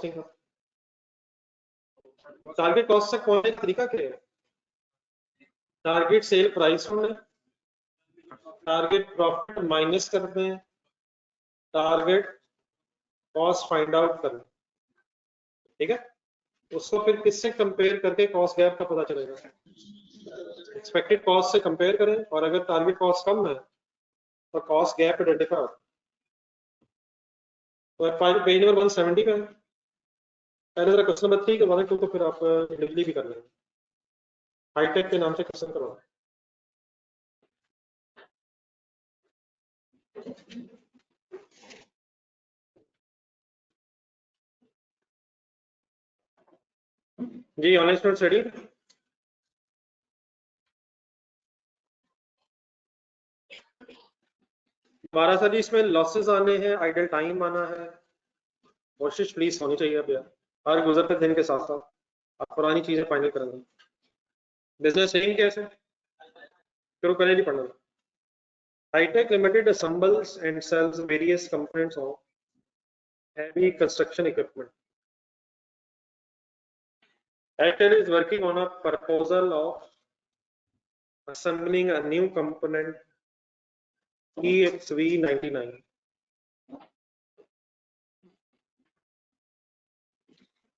Costing का। Target cost से पहुंचने का तरीका क्या है? टारगेट सेल प्राइस होना है, टारगेट प्रॉफिट माइनस करते हैं, टारगेट कॉस्ट फाइंड आउट करना, ठीक है। उसको फिर किससे कंपेयर करके कॉस्ट गैप का पता चलेगा? एक्सपेक्टेड कॉस्ट से कंपेयर करें, और अगर टारगेट कॉस्ट कम है तो कॉस्ट गैप आइडेंटिफाई होता है। तो पेज नंबर 170 पे पहले जरा क्वेश्चन नंबर 3 करवा दें, क्योंकि फिर आप डिलीवरी भी कर लेंगे। हाईटेक के नाम से क्वेश्चन करवा। जी ऑनलाइन स्टूडेंट स्टडी। हमारा सर जी इसमें लॉसेस आने हैं, आइडल टाइम आना है, कोशिश प्लीज होनी चाहिए अब यार, हर गुजरते दिन के साथ साथ आप पुरानी चीजें फाइनल करेंगे। बिजनेस सेम कैसे शुरू करें नहीं पढ़ना। Hitech limited assembles and sells various components of heavy construction equipment. Airtel is working on a proposal of assembling a new component EXV99.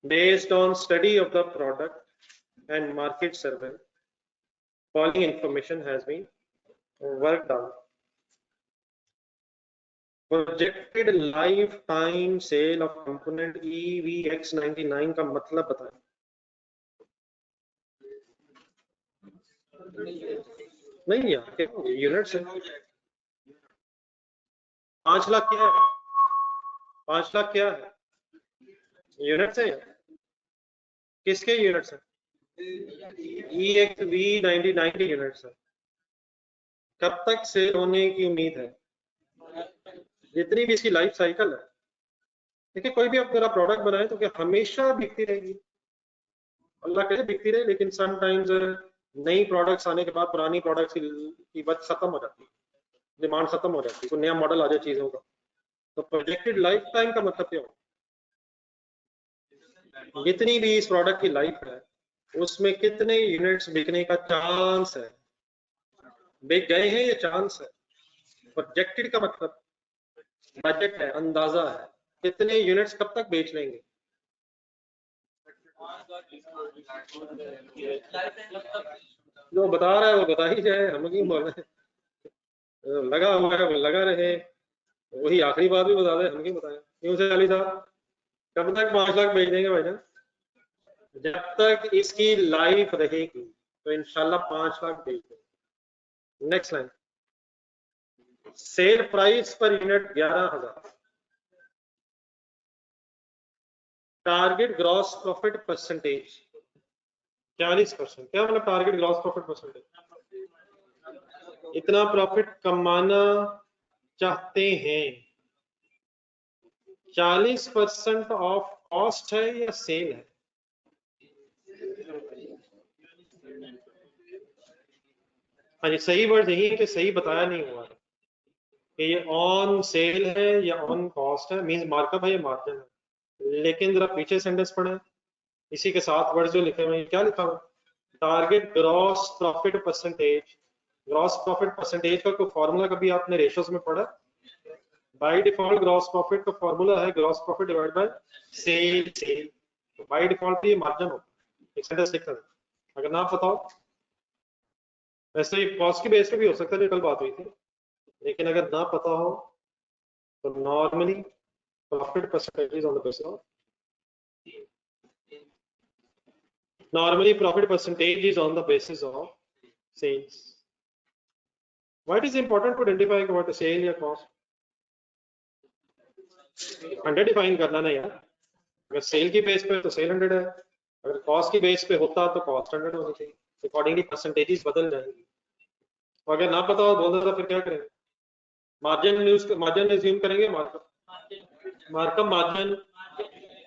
Based on study of the product and market survey, following information has been worked on. Projected lifetime sale of component EVX99 का मतलब बताएं। नहीं यार, units है। 5 लाख क्या है? 5 लाख क्या है? यूनिट्स है। किसके यूनिट्स है? EXV99 के यूनिट्स है। कब तक सेल होने की उम्मीद है? जितनी भी इसकी लाइफ साइकिल है। देखिए कोई भी आप मेरा प्रोडक्ट बनाए तो क्या हमेशा बिकती रहेगी? अल्लाह करे बिकती रहे, लेकिन समटाइम्स नई प्रोडक्ट्स आने के बाद पुरानी प्रोडक्ट्स की कीमत खत्म हो जाती है, डिमांड खत्म हो जाती है, तो नया मॉडल आ जाए चीजों का। तो प्रोजेक्टेड लाइफ टाइम का मतलब क्या हो? जितनी भी इस प्रोडक्ट की लाइफ है उसमें कितने यूनिट्स बिकने का चांस है? बिक गए हैं, ये चांस है। प्रोजेक्टेड का मतलब बजट है, अंदाजा है, कितने यूनिट्स कब तक बेच लेंगे। जो बता रहा है वो बता ही जाए, हम क्यों बोल रहे हैं? लगा हुआ है वो लगा रहे, वही आखिरी बात भी बता दे, हम क्यों बताएं? क्यों से अली साहब, कब तक 5 लाख बेच देंगे भाईजान? जब तक इसकी लाइफ रहेगी तो इंशाल्लाह 5 लाख बेच देंगे। Next line, sale price per unit 11,000। Target gross profit percentage 40%। क्या मतलब टारगेट ग्रॉस प्रॉफिट परसेंटेज? इतना प्रॉफिट कमाना चाहते हैं। 40% ऑफ कॉस्ट है या सेल है? हाँ जी, सही वर्ड यही है कि सही बताया नहीं हुआ कि ये ऑन सेल है या ऑन कॉस्ट है, मींस मार्कअप है या मार्जिन है। लेकिन जरा पीछे सेंटेंस पढ़े, इसी के साथ वर्ड जो लिखे हुए हैं, क्या लिखा हुआ? Target gross profit percentage. Gross profit percentage का कोई फॉर्मूला कभी आपने रेशियोज में पढ़ा? बाय डिफॉल्ट ग्रॉस प्रॉफिट का फॉर्मूला है gross profit divide by sale. तो बाय डिफॉल्ट ये मार्जिन होता है। एक सेंटेंस लिख कर, अगर ना पता हो, वैसे ही कॉस्ट की बेस पे भी हो सकता है जो कल बात हुई थी, लेकिन अगर ना पता हो तो normally profit percentage is on the basis of normally profit percentage is on the basis of sales. Why it is important to identify what a sale या cost? 100 डिफाइन करना ना यार, अगर सेल की बेस पे तो सेल 100 है, अगर कॉस्ट की बेस पे होता तो कॉस्ट 100 होनी चाहिए। अकॉर्डिंगली परसेंटेजेस बदल जाएंगी। तो अगर ना पता हो बोल तो फिर क्या करेंगे? मार्जिन एज्यूम करेंगे। मार्कअप मार्जिन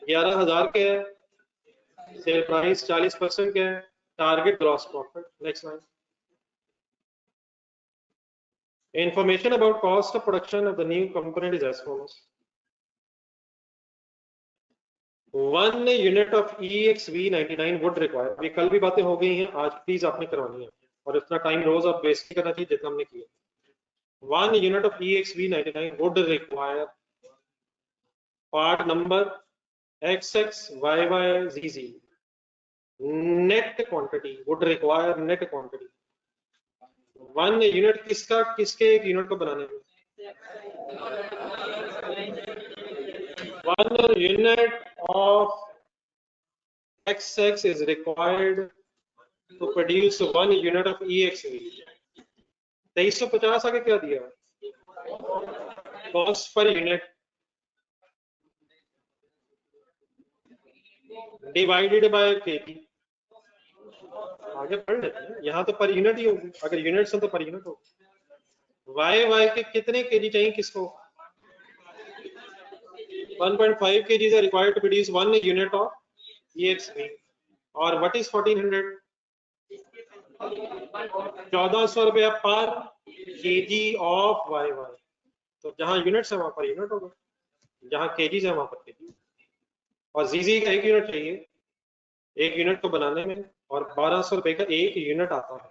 11,000 के है, सेल प्राइस 40% के है, target gross profit. Next line, information about cost of production of the new component is as follows. 1 unit of EXV99 would require, अभी कल भी बातें हो गई हैं, आज प्लीज आपने करवानी है और इतना टाइम रोज आप वेस्ट नहीं करना चाहिए जितना हमने किया। 1 unit of EXV99 would require part number XXYYZZ net quantity, would require net quantity. 1 unit किसका, किसके एक यूनिट को बनाने में? 1 unit of XX is required to produce 1 unit of EXV। 2350 आगे क्या दिया? Cost per unit divided by KG. आगे पढ़ लेते हैं, यहाँ तो पर यूनिट ही होगी, अगर यूनिट्स हो तो पर यूनिट होगी। वाई के कितने केजी चाहिए किसको? 1.5 kg are required to produce 1 unit of EXV। और what is 1400? 1400 रुपया पर केजी ऑफ वाई। तो जहां यूनिट्स है वहां पर यूनिट होगा, जहां केजीज है वहां पर केजी। और जीजी का 1 यूनिट चाहिए, 1 यूनिट को बनाने में, और 1200 रुपए का 1 यूनिट आता है।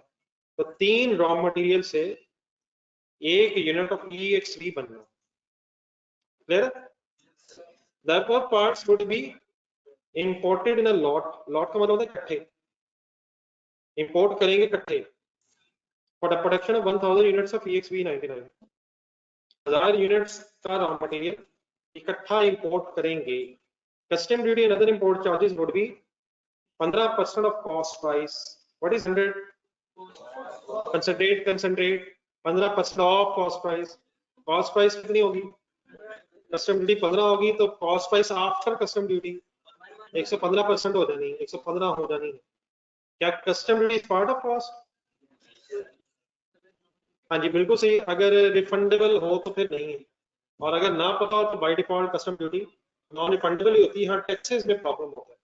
तो 3 रॉ मटेरियल से 1 यूनिट ऑफ EXV बनना। Clear? Therefore parts would be imported in a lot। lot का मतलब होता है इकट्ठे, इंपोर्ट करेंगे इकट्ठे। For the production of 1000 units of EXV99, 1000 units का रॉ मटेरियल इकट्ठा इंपोर्ट करेंगे। Custom duty and other import charges would be 15% of cost price. What is 100? Concentrate 15% of cost price. Cost price कितनी होगी? Custom duty 15 होगी, तो cost price after custom duty 115% हो जानी, 115 हो जानी। क्या custom duty part of cost? हाँ जी बिल्कुल सही। अगर रिफंडेबल हो तो फिर नहीं है, और अगर ना पता हो तो by default custom duty non refundable ही होती है। हाँ, टैक्सेस में प्रॉब्लम होता है।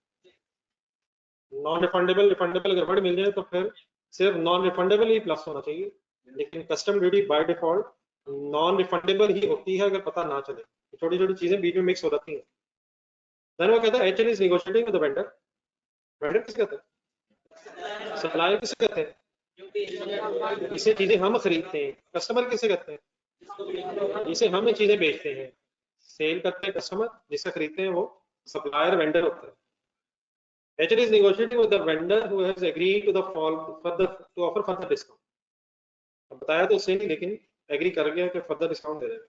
नॉन रिफंडेबल रिफंडेबल अगर वर्ड मिल जाए तो फिर सिर्फ नॉन रिफंडेबल ही प्लस होना चाहिए, लेकिन custom duty by default non refundable ही होती है अगर पता ना चले। छोटी छोटी चीजें बीच में मिक्स हो जाती हैं। देन वो कहता है HL is negotiating with the vendor. Vendor किसे कहते हैं? सप्लायर किसे कहते हैं? इसे चीजें हम खरीदते हैं। कस्टमर किसे कहते हैं? इसे हम चीजें बेचते हैं। सेल करते हैं कस्टमर, जिसका खरीदते हैं वो सप्लायर वेंडर होता है। HL is negotiating with the vendor who has agreed to the to offer further discount। अब बताया तो उसने नहीं, लेकिन एग्री कर गया कि फर्दर डिस्काउंट दे देगा।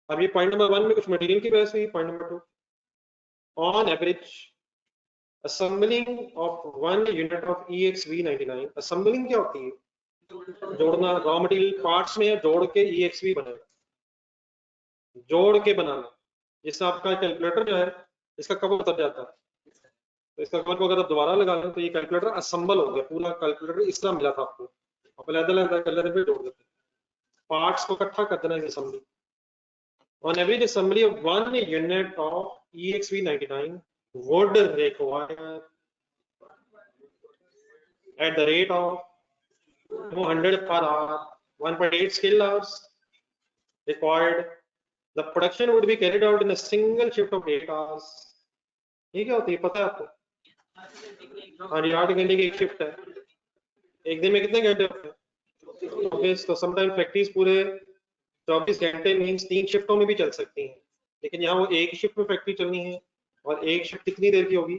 अब ये पॉइंट नंबर 1 में कुछ मटेरियल की बहस हुई। Point number 2, on average assembling of 1 unit of EXV99। assembling क्या होती है? जोड़ना। रॉ मटेरियल पार्ट्स में जोड़ के EXV बनेगा, जोड़ के बनाना। जिससे आपका कैलकुलेटर जो है इसका कवर उतर जाता है, तो इसका कवर को अगर आप दोबारा लगा लें तो ये कैलकुलेटर असेंबल हो गया। पूरा कैलकुलेटर इस तरह मिला था आपको, आप अलग-अलग कलर में जोड़ देते, पार्ट्स को इकट्ठा कर देना है assembly. On average, assembly of 1 unit of EXV99 would require at the rate of 200 per hour, 1.8 skill hours required। The production would be carried out in a single shift of 8 hours। ये क्या होती है पता है आपको? हाँ जी, 8 घंटे की एक शिफ्ट है। एक दिन में कितने घंटे होते हैं? तो समटाइम फैक्ट्रीज पूरे 24 घंटे मीन्स 3 शिफ्टों में भी चल सकती हैं, लेकिन यहाँ वो एक शिफ्ट में फैक्ट्री चलनी है। और एक शिफ्ट कितनी देर की होगी?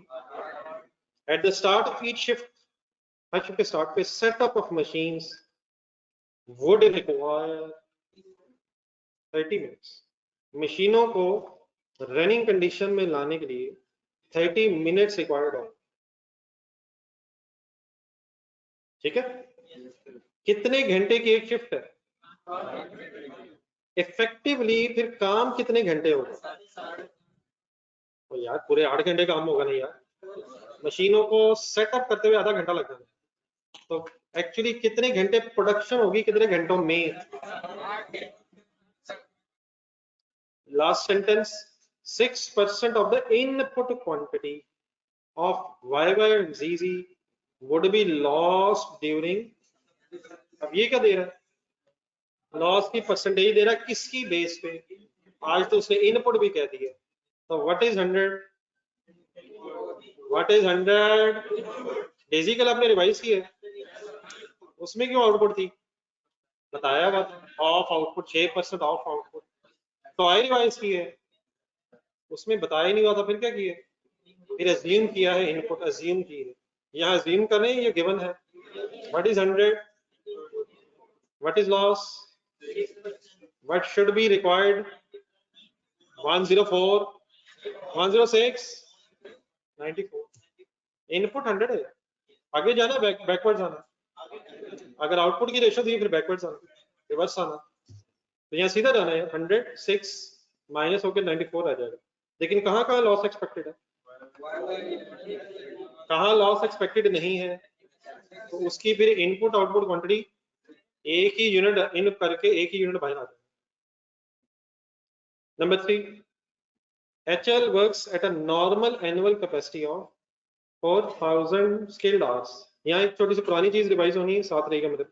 At the start of each shift, her shift के स्टार्ट पे setup of machines would require 30 minutes. मशीनों को रनिंग कंडीशन में लाने के लिए 30 मिनट्स रिक्वायर्ड हो। ठीक है? कितने घंटे की एक शिफ्ट है? इफेक्टिवली फिर काम कितने घंटे होगा? तो यार पूरे 8 घंटे काम होगा नहीं यार, मशीनों को सेटअप करते हुए आधा घंटा लग जाएगा। तो एक्चुअली कितने घंटे प्रोडक्शन होगी, कितने घंटों में? Last sentence, 6% of the input quantity of YY and ZZ would be lost during। अब ये क्या दे रहा है? लॉस की परसेंटेज दे रहा है, किसकी बेस पे? आज तो उसने इनपुट भी कह दिया। तो what is 100? What is 100? Daisy कल आपने रिवाइज की है, उसमें क्यों आउटपुट थी? बताया हुआ ऑफ आउटपुट 6% ऑफ आउटपुट, तो आई रिवाइज की है, उसमें बताया ही नहीं हुआ था, फिर क्या किए? फिर अज्यूम किया है, इनपुट अज्यूम की है, यहाँ अज्यूम करें ये गिवन है। What is 100? What is loss? What should be required? 104, 106, 94। Input 100 है, आगे जाना बैकवर्ड जाना, अगर आउटपुट की रेशो दी फिर बैकवर्ड आना, रिवर्स आना, तो यहाँ सीधा जाना है 106 माइनस होकर 94 आ जाएगा। लेकिन कहाँ कहाँ लॉस एक्सपेक्टेड है, कहाँ लॉस एक्सपेक्टेड नहीं है, तो उसकी फिर इनपुट आउटपुट क्वांटिटी एक ही यूनिट इन करके एक ही यूनिट बाहर आ जाएगा। Number 3, HL works at a normal annual capacity of 4000 skilled hours। यहाँ एक छोटी सी पुरानी चीज रिवाइज होनी है, साथ रहेगा मेरे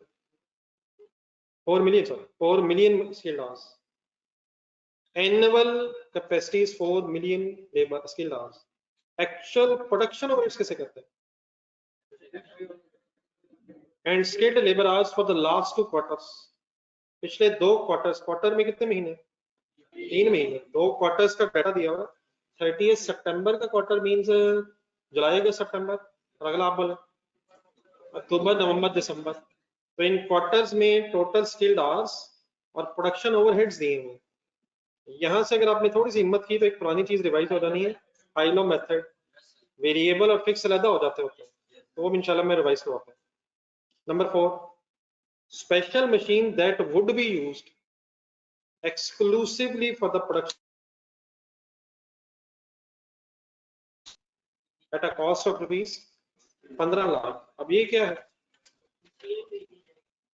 4 million skilled hours। Annual capacity is 4 million labor skilled hours। Actual production hours कैसे करते हैं? And skilled labor hours for the last 2 quarters। पिछले 2 क्वार्टर्स, क्वार्टर में कितने महीने? 3 महीने, 2 क्वार्टर्स का डाटा दिया हुआ। 30 सितंबर का क्वार्टर मींस जुलाई अगस्त सितंबर, और अगला आप बोले अक्टूबर नवंबर दिसंबर। तो इन क्वार्टर्स में टोटल स्किल्ड आवर्स और प्रोडक्शन ओवरहेड्स दिए हुए। यहाँ से अगर आपने थोड़ी सी हिम्मत की तो एक पुरानी चीज रिवाइज हो जानी है, फाइलो मेथड, वेरिएबल और फिक्स अलग हो जाते होते हैं, तो वो इंशाल्लाह मैं रिवाइज करवाता हूँ। Number 4, special machine that would be used exclusively for the production at a cost of rupees 15 lakh. अब ये क्या है?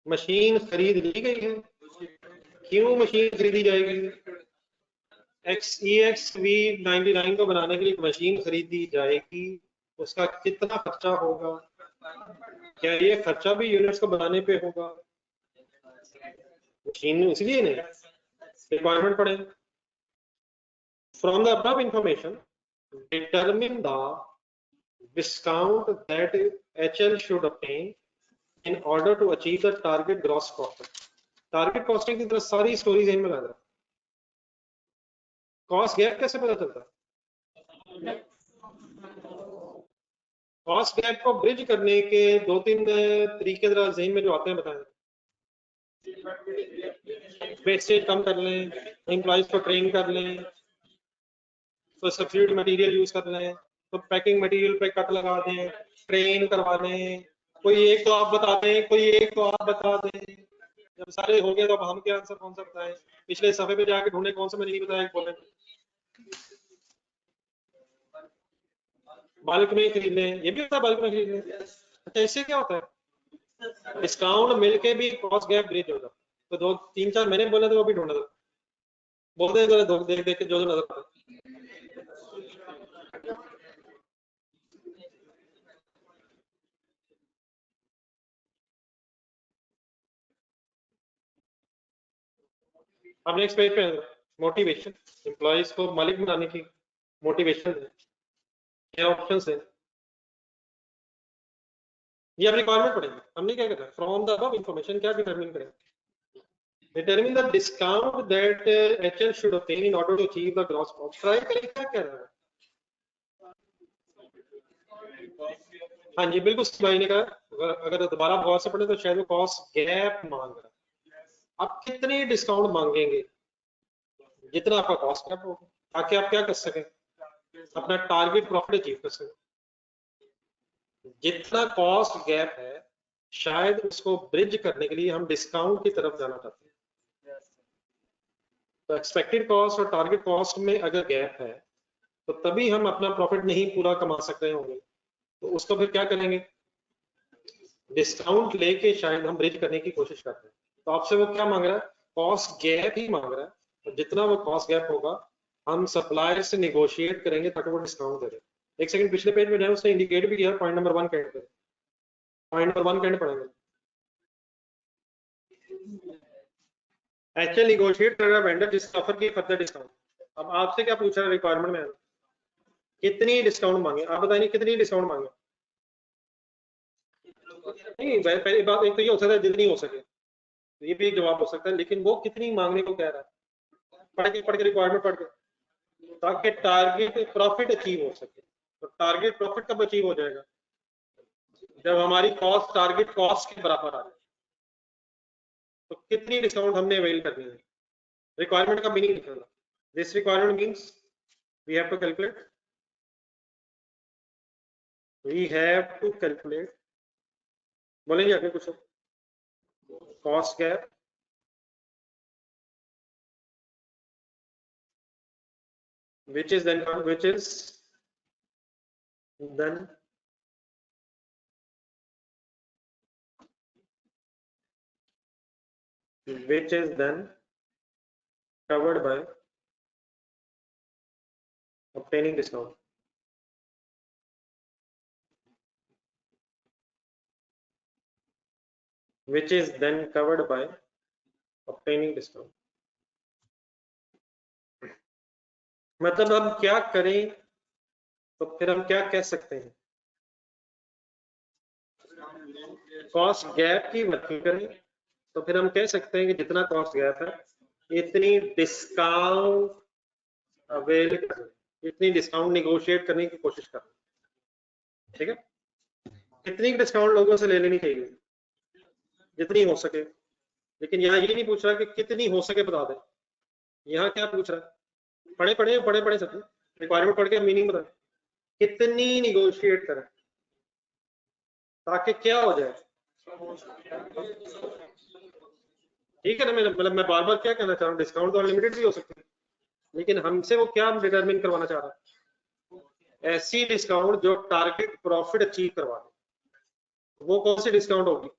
मशीन खरीद ली गई है, क्यों मशीन खरीदी जाएगी? XEXV99 को बनाने के लिए मशीन खरीदी जाएगी, उसका कितना खर्चा होगा? क्या ये खर्चा भी यूनिट्स को बनाने पे होगा? मशीन इसलिए नहीं, रिक्वायरमेंट पड़े। From the above information determine the discount that HL should obtain in order to achieve the target gross profit। Target costing की तरह सारी स्टोरीज इन में ला रहा है। कॉस्ट गैप कैसे पता चलता है? कॉस्ट गैप को ब्रिज करने के 2-3 तरीके जरा ज़हन में जो आते हैं बताएं। वेस्टेज कम कर लें, एम्प्लॉइज को ट्रेन कर लें, तो सब्सिडी मटेरियल यूज कर लें, तो पैकिंग मटेरियल पे कट लगा दें, ट्रेन करवा दें। कोई एक तो आप बता दें, कोई एक तो आप बता दें। जब सारे हो गए तो अब हम क्या आंसर कौन सा बताएं? पिछले सफे पे जाके ढूंढे कौन सा मैंने नहीं बताया, बोले बल्क में खरीद लें, ये भी होता है बल्क में खरीद लें। अच्छा इससे क्या होता है? डिस्काउंट मिलके भी कॉस्ट गैप ब्रिज होगा। तो 2-3-4 मैंने बोले तो वो भी ढूंढ दो, बोल दे जरा देख देख के जो नजर आता है। अब नेक्स्ट पेज पे मोटिवेशन, एम्प्लॉइज को मालिक बनाने की मोटिवेशन है, क्या ऑप्शंस है? ये आप रिक्वायरमेंट पढ़ेंगे, हमने क्या करना है? फ्रॉम द अबव इंफॉर्मेशन क्या डिटरमिन करें? Determine the discount that HL should obtain in order to achieve the gross profit। Try करें क्या कह रहा है? हाँ जी बिल्कुल सही भाई ने कहा, अगर दोबारा गौर से पढ़े तो शायद वो कॉस्ट गैप मांग रहा है। आप कितने डिस्काउंट मांगेंगे? जितना आपका कॉस्ट गैप होगा, ताकि आप क्या कर सकें? अपना टारगेट प्रॉफिट अचीव कर सकें। जितना कॉस्ट गैप है शायद उसको ब्रिज करने के लिए हम डिस्काउंट की तरफ जाना चाहते हैं। तो एक्सपेक्टेड कॉस्ट और टारगेट कॉस्ट में अगर गैप है तो तभी हम अपना प्रॉफिट नहीं पूरा कमा सकते होंगे, तो उसको फिर क्या करेंगे? डिस्काउंट लेके शायद हम ब्रिज करने की कोशिश करते हैं। तो आपसे वो क्या मांग रहा है? कॉस्ट गैप ही मांग रहा है। तो जितना वो कॉस्ट गैप होगा हम सप्लायर से निगोशिएट करेंगे ताकि वो डिस्काउंट दे दे। एक सेकंड पिछले पेज में जाए, उसने इंडिकेट भी किया पॉइंट नंबर 1 कैंड पे, पॉइंट नंबर 1 कैंड पढ़ेंगे। HL निगोशिएट कर रहा है वेंडर जिसका ऑफर की फर्दर डिस्काउंट। अब आपसे क्या पूछ रहा है रिक्वायरमेंट में? कितनी डिस्काउंट मांगे आप बताइए, कितनी डिस्काउंट मांगे? नहीं पहली बात एक तो ये हो सकता है जितनी हो सके, ये भी एक जवाब हो सकता है, लेकिन वो कितनी मांगने को कह रहा है? पढ़ के रिक्वायरमेंट पढ़ के, ताकि टारगेट प्रॉफिट अचीव हो सके। तो टारगेट प्रॉफिट कब अचीव हो जाएगा? जब हमारी कॉस्ट टारगेट कॉस्ट के बराबर आ जाए। तो कितनी डिस्काउंट हमने अवेल करनी है? रिक्वायरमेंट का मीनिंग निकलना, this requirement means we have to calculate, बोलेंगे आगे कुछ? Cost gap, which is then which is then covered by obtaining discount. Which is then covered by obtaining discount. मतलब हम क्या करें तो फिर हम क्या कह सकते हैं? कॉस्ट गैप की वर्किंग करें तो फिर हम कह सकते हैं कि जितना कॉस्ट गैप है इतनी डिस्काउंट अवेल करें, इतनी डिस्काउंट निगोशिएट करने की कोशिश करें। ठीक है, कितनी डिस्काउंट लोगों से ले लेनी चाहिए? जितनी हो सके। लेकिन यहाँ ये नहीं पूछ रहा कि कितनी हो सके बता दे, यहाँ क्या पूछ रहा है? पढ़े सब रिक्वायरमेंट पढ़ के मीनिंग बताए, कितनी निगोशिएट करें ताकि क्या हो जाए? ठीक है ना, मतलब मैं बार बार क्या कहना चाह रहा हूँ, डिस्काउंट तो अनलिमिटेड भी हो सकती है, लेकिन हमसे वो क्या डिटरमिन करवाना चाह रहा है? ऐसी डिस्काउंट जो टारगेट प्रॉफिट अचीव करवा दे। वो कौन सी डिस्काउंट होगी?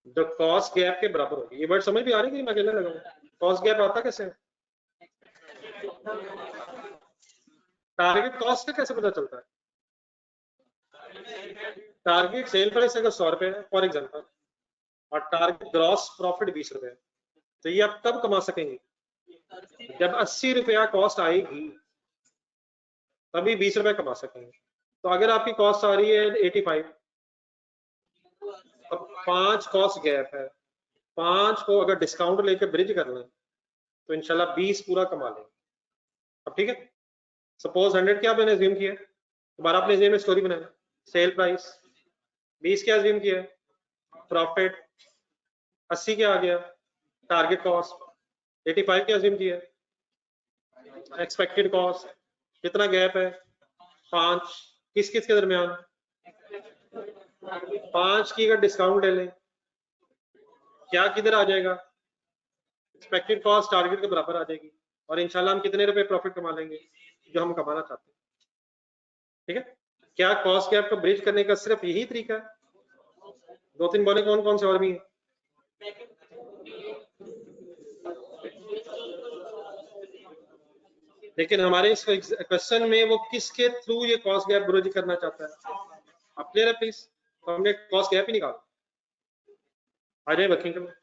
जो कॉस्ट गैप के बराबर होगी। ये वर्ड समझ भी आ रही है कि मैं कहने लगा? कॉस्ट गैप आता कैसे है? टारगेट कॉस्ट का कैसे पता चलता है? टारगेट सेल प्राइस अगर 100 रुपए है फॉर एग्जाम्पल, और टारगेट ग्रॉस प्रॉफिट 20 रुपए है, तो ये आप कब कमा सकेंगे? जब 80 रुपया कॉस्ट आएगी तभी 20 रुपए कमा सकेंगे। तो अगर आपकी कॉस्ट आ रही है 85, अब 5 कॉस्ट गैप है, 5 को अगर डिस्काउंट लेके ब्रिज कर लें तो इंशाल्लाह 20 पूरा कमा लेंगे। अब ठीक है, सपोज 100 क्या आपने अज्यूम किया, दोबारा आपने अज्यूम में स्टोरी बनाया, सेल प्राइस 20 क्या अज्यूम किया, प्रॉफिट 80 क्या आ गया, टारगेट कॉस्ट 85 क्या अज्यूम किया, एक्सपेक्टेड कॉस्ट, कितना गैप है 5, किस किस के दरमियान? 5 की अगर डिस्काउंट ले लें क्या किधर आ जाएगा? एक्सपेक्टेड कॉस्ट टारगेट के बराबर आ जाएगी, और इंशाल्लाह हम कितने रुपए प्रॉफिट कमा लेंगे जो हम कमाना चाहते हैं। ठीक है, क्या कॉस्ट गैप को ब्रिज करने का सिर्फ यही तरीका है? 2-3 बोले कौन कौन से और भी हैं? लेकिन हमारे इस क्वेश्चन में वो किसके थ्रू ये कॉस्ट गैप ब्रिज करना चाहता है? आप क्लियर है प्लीज? तो हमने कॉस्ट गैप ही निकाला। आ जाए वर्किंग करना।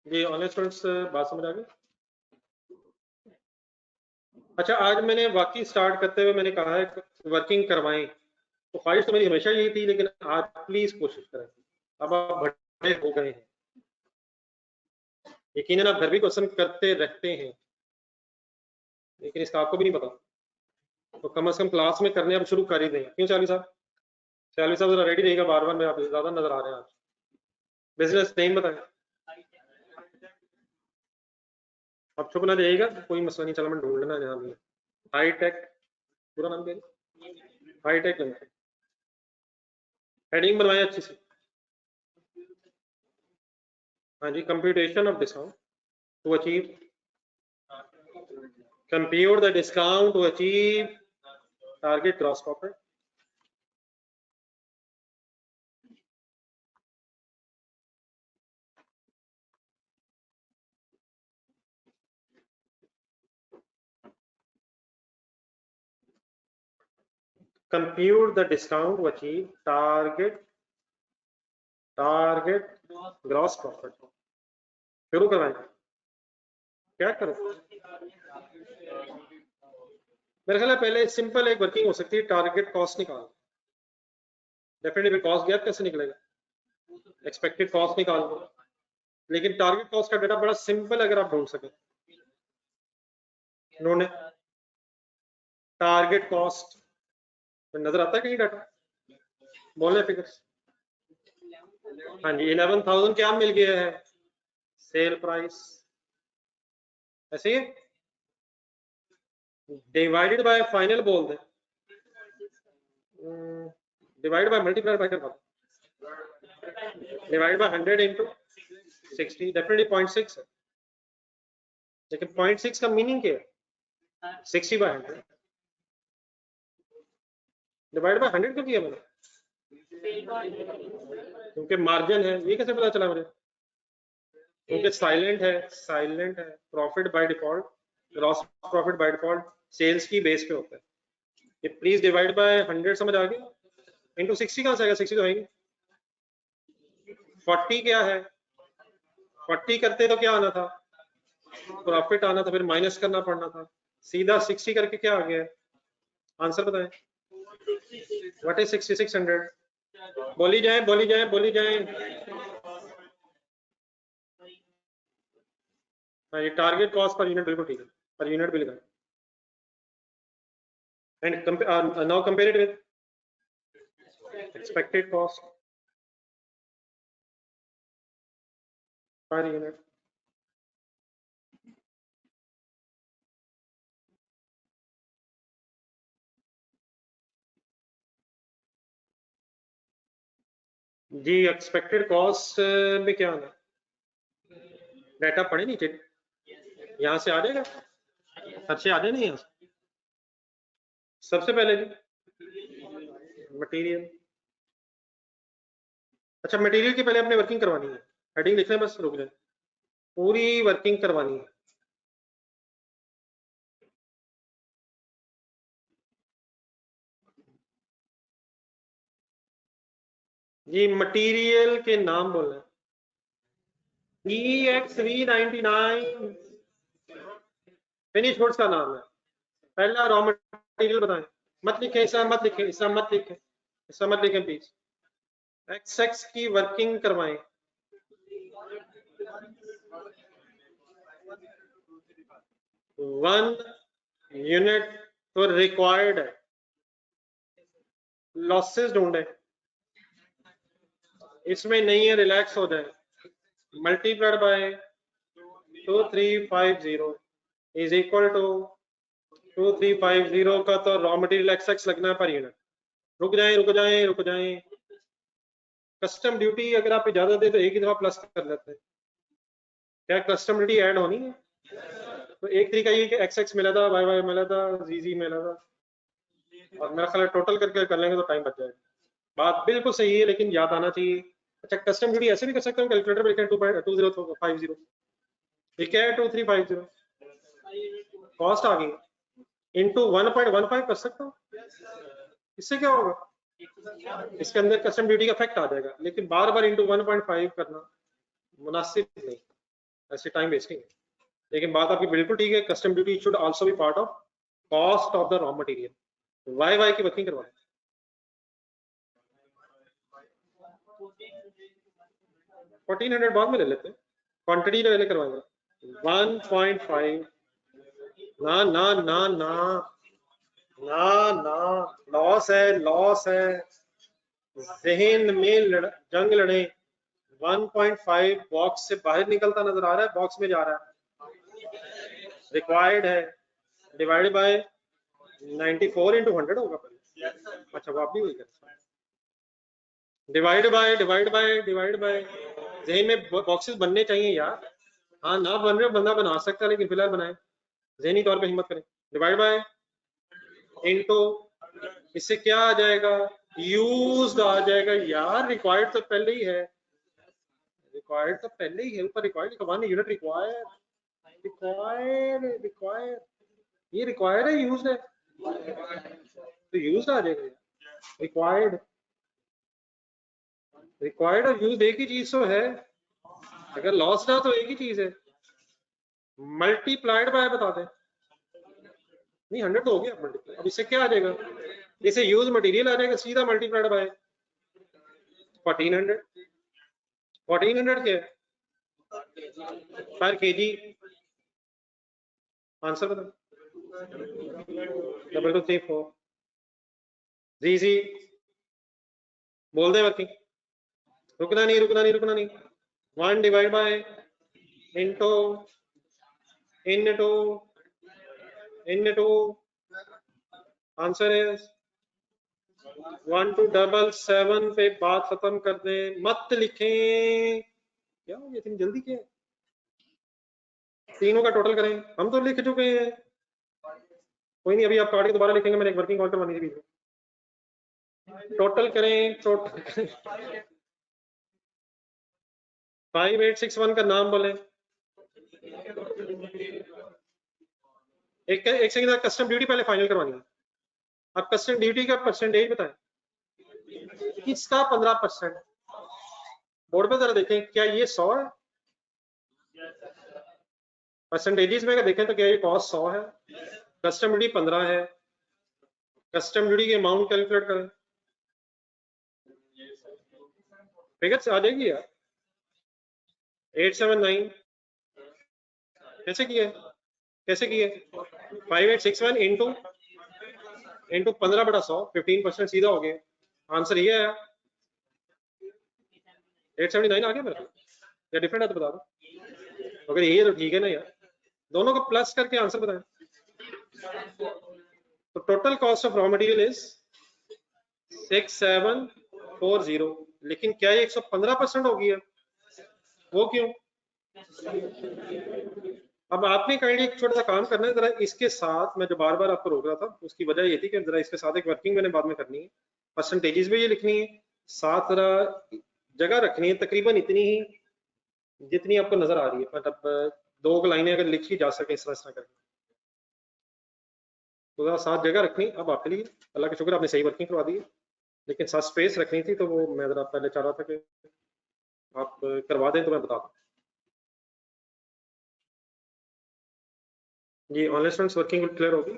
ये ऑनलाइन स्टूडेंट्स बात समझ आ गई? अच्छा, आज मैंने वाकई स्टार्ट करते हुए मैंने कहा है वर्किंग करवाएं, तो ख्वाहिश तो मेरी हमेशा यही थी, लेकिन आज प्लीज कोशिश करें। अब आप बड़े हो गए हैं, यकीनन आप घर भी क्वेश्चन करते रहते हैं, लेकिन इसका आपको भी नहीं पता, तो कम से कम क्लास में करने अब शुरू कर ही दें। क्यों चाली साहब? चाली साहब जरा रेडी रहेगा, बार बार में आप ज्यादा नजर आ रहे हैं आज। बिजनेस नेम बताएं। अब चुप ना जाइएगा, कोई मसला नहीं, चलो मैं ढूंढ लेना जहाँ भी। हाईटेक, पूरा नाम क्या? Hi tech limited. हेडिंग बनवाए अच्छी सी। हाँ जी, computation of discount to achieve, compute the discount to achieve target gross profit. Compute the discount to achieve target gross profit. शुरू करवाएं, क्या करो? मेरे ख्याल है पहले सिंपल एक वर्किंग हो सकती है, टारगेट कॉस्ट निकाल। डेफिनेटली कॉस्ट गैप कैसे निकलेगा, एक्सपेक्टेड कॉस्ट निकाल दो, लेकिन टारगेट कॉस्ट का डेटा बड़ा सिंपल अगर आप ढूंढ सके। उन्होंने टारगेट कॉस्ट नजर आता है कहीं डाटा, बोले फिगर्स। हाँ जी 11,000 क्या मिल गया है, सेल प्राइस, ऐसे ही डिवाइडेड बाय फाइनल बोल दे, डिवाइड बाय मल्टीप्लाइड बाय क्या, डिवाइड बाय 100 इंटू 60, डेफिनेटली 0.6 है, लेकिन 0.6 का मीनिंग क्या है, 60 बाय 100 डिवाइड बाय 100 क्यों किया मैंने, क्योंकि मार्जिन है। ये कैसे पता चला मुझे, क्योंकि साइलेंट है, profit by default, gross profit by default sales की बेस पे होता है। ये प्लीज डिवाइड बाय 100 समझ आ गया, इनटू 60 कहां से आएगा, 60 तो आएगी, 40 क्या है, 40 करते तो क्या आना था, प्रॉफिट आना था, फिर माइनस करना पड़ना था, सीधा 60 करके क्या आ गया, आंसर बताएं, व्हाट इज 6600, बोली जाए बोली जाए बोली जाए। हाँ ये टारगेट कॉस्ट पर यूनिट बिल्कुल ठीक है, पर यूनिट भी लिखा है, and now compare it with expected cost per unit. जी एक्सपेक्टेड कॉस्ट में क्या आना, डाटा पढ़े नीचे, यहाँ से आ जाएगा, अच्छे आ जाए नहीं यहाँ से। सबसे पहले जी मटेरियल, अच्छा मटेरियल की पहले अपने वर्किंग करवानी है, हेडिंग लिख लें बस, रुक जाए, पूरी वर्किंग करवानी है। जी मटेरियल के नाम बोलना, EXV99 फिनिश गुड्स का नाम है, पहला रॉ मटेरियल बताएं, मत लिखें ऐसा, मत लिखें ऐसा, मत लिखें ऐसा, मत लिखें प्लीज, XX की वर्किंग करवाएं, वन यूनिट तो रिक्वायर्ड है, लॉसेस ढूंढे, इसमें नहीं है, रिलैक्स हो जाए, multiplied by 2350 is equal to 2350 का तो रॉ मटेरियल XX लगना है पर यूनिट। रुक जाएं रुक जाएं रुक जाएं, कस्टम ड्यूटी अगर आप इजाजत दे तो एक ही दफा प्लस कर लेते हैं, क्या कस्टम ड्यूटी ऐड होनी है, तो एक तरीका ये कि XX मिला था, YY मिला था, ZZ मिला था, और मेरा ख्याल टोटल करके कर लेंगे तो टाइम बच जाएगा। बात बिल्कुल सही है, लेकिन याद आना चाहिए। अच्छा कस्टम ड्यूटी ऐसे भी कर सकते हैं, कैलकुलेटर पे लिखें 2050, ये क्या है 2350, कॉस्ट आ गई इंटू 1.15 कर सकता हूँ, इससे क्या होगा, इसके अंदर कस्टम ड्यूटी का इफेक्ट आ जाएगा, लेकिन बार बार इंटू 1.5 करना मुनासिब नहीं, ऐसे टाइम वेस्टिंग है। लेकिन बात आपकी बिल्कुल ठीक है, custom duty should also be part of cost of the raw material. Y की वर्किंग करवाएं, 1400 बाद में ले लेते हैं, क्वांटिटी पहले करवाएंगे 1.5, ना ना ना ना ना ना, लॉस है, लॉस है, जहन में जंग लड़े, 1.5 बॉक्स से बाहर निकलता नजर आ रहा है, बॉक्स में जा रहा है, रिक्वायर्ड है, डिवाइडेड बाय 94 इंटू 100 होगा पहले, अच्छा वो आप भी वही करें, डिवाइड बाय जहन में बॉक्सेस बनने चाहिए यार, हाँ ना बन रहे बंदा बना सकता है, लेकिन फिलहाल बनाए, जहनी तौर पे हिम्मत करें, डिवाइड बाय इनटू, इससे क्या आ जाएगा, यूज्ड आ जाएगा यार, रिक्वायर्ड तो पहले ही है, रिक्वायर्ड तो पहले ही है, ऊपर रिक्वायर्ड लिखा, 1 यूनिट रिक्वायर्ड, रिक्वायर्ड ये रिक्वायर्ड है, यूज्ड है, तो यूज्ड आ जाएगा, रिक्वायर्ड, रिक्वायर्ड और यूज्ड एक ही चीज तो है, अगर लॉस ना तो एक ही चीज है, मल्टीप्लाइड बाय बता दें, नहीं 100 तो हो गया मल्टीप्लाई, अब इससे क्या आ जाएगा, इसे यूज मटेरियल आ जाएगा सीधा मल्टीप्लाइड बाय 1400। 1400 क्या है पर केजी, आंसर बता। 2234 जी बोल दे वर्किंग, रुकना नहीं रुकना नहीं रुकना नहीं। 1 divide by into into answer है 1277 पे बात खत्म कर दे, मत लिखें। क्या हो गया इतनी जल्दी, क्या तीनों का टोटल करें, हम तो लिख चुके हैं। कोई नहीं, अभी आप काट के दोबारा लिखेंगे, मैंने एक वर्किंग कॉल करवानी थी। टोटल करें, टोटल करें। 5861 का नाम बोले। एक सेकंड, कस्टम ड्यूटी पहले फाइनल करवानी है। अब कस्टम ड्यूटी का परसेंटेज बताएं, किसका 15%। बोर्ड पे जरा देखें, क्या ये 100 है परसेंटेजेस में, अगर देखें तो क्या ये कॉस्ट 100 है, कस्टम ड्यूटी 15 है, कस्टम ड्यूटी की अमाउंट कैलकुलेट करें, फिगर आ जाएगी यार 879। कैसे किए, कैसे किए 5861 इंटू 15/100, 15% सीधा हो गया। आंसर ये है 879 आ गया मेरा, या डिफरेंट है तो बता दो। अगर ये तो ठीक है ना यार, दोनों को प्लस करके आंसर बताएं। तो total cost of raw material is 6740, लेकिन क्या ये 115% हो गया, वो क्यों। अब आपने काइंडली एक छोटा सा काम करना है, जरा इसके साथ मैं जो बार बार आपको रोक रहा था उसकी वजह ये थी कि जरा इसके साथ एक वर्किंग मैंने बाद में करनी है, परसेंटेजेस भी ये लिखनी है, साथ जरा जगह रखनी है तकरीबन इतनी ही जितनी आपको नजर आ रही है, मतलब 2 लाइनें अगर लिखी जा सके इस तरह करके, तो जरा साथ जगह रखनी। अब आपके लिए अल्लाह का शुक्र आपने सही वर्किंग करवा दी है, लेकिन साथ स्पेस रखनी थी, तो वो मैं जरा पहले चाह रहा था कि आप करवा दें तो मैं बता दूं। जी ऑनलाइन स्टूडेंट्स वर्किंग क्लियर होगी।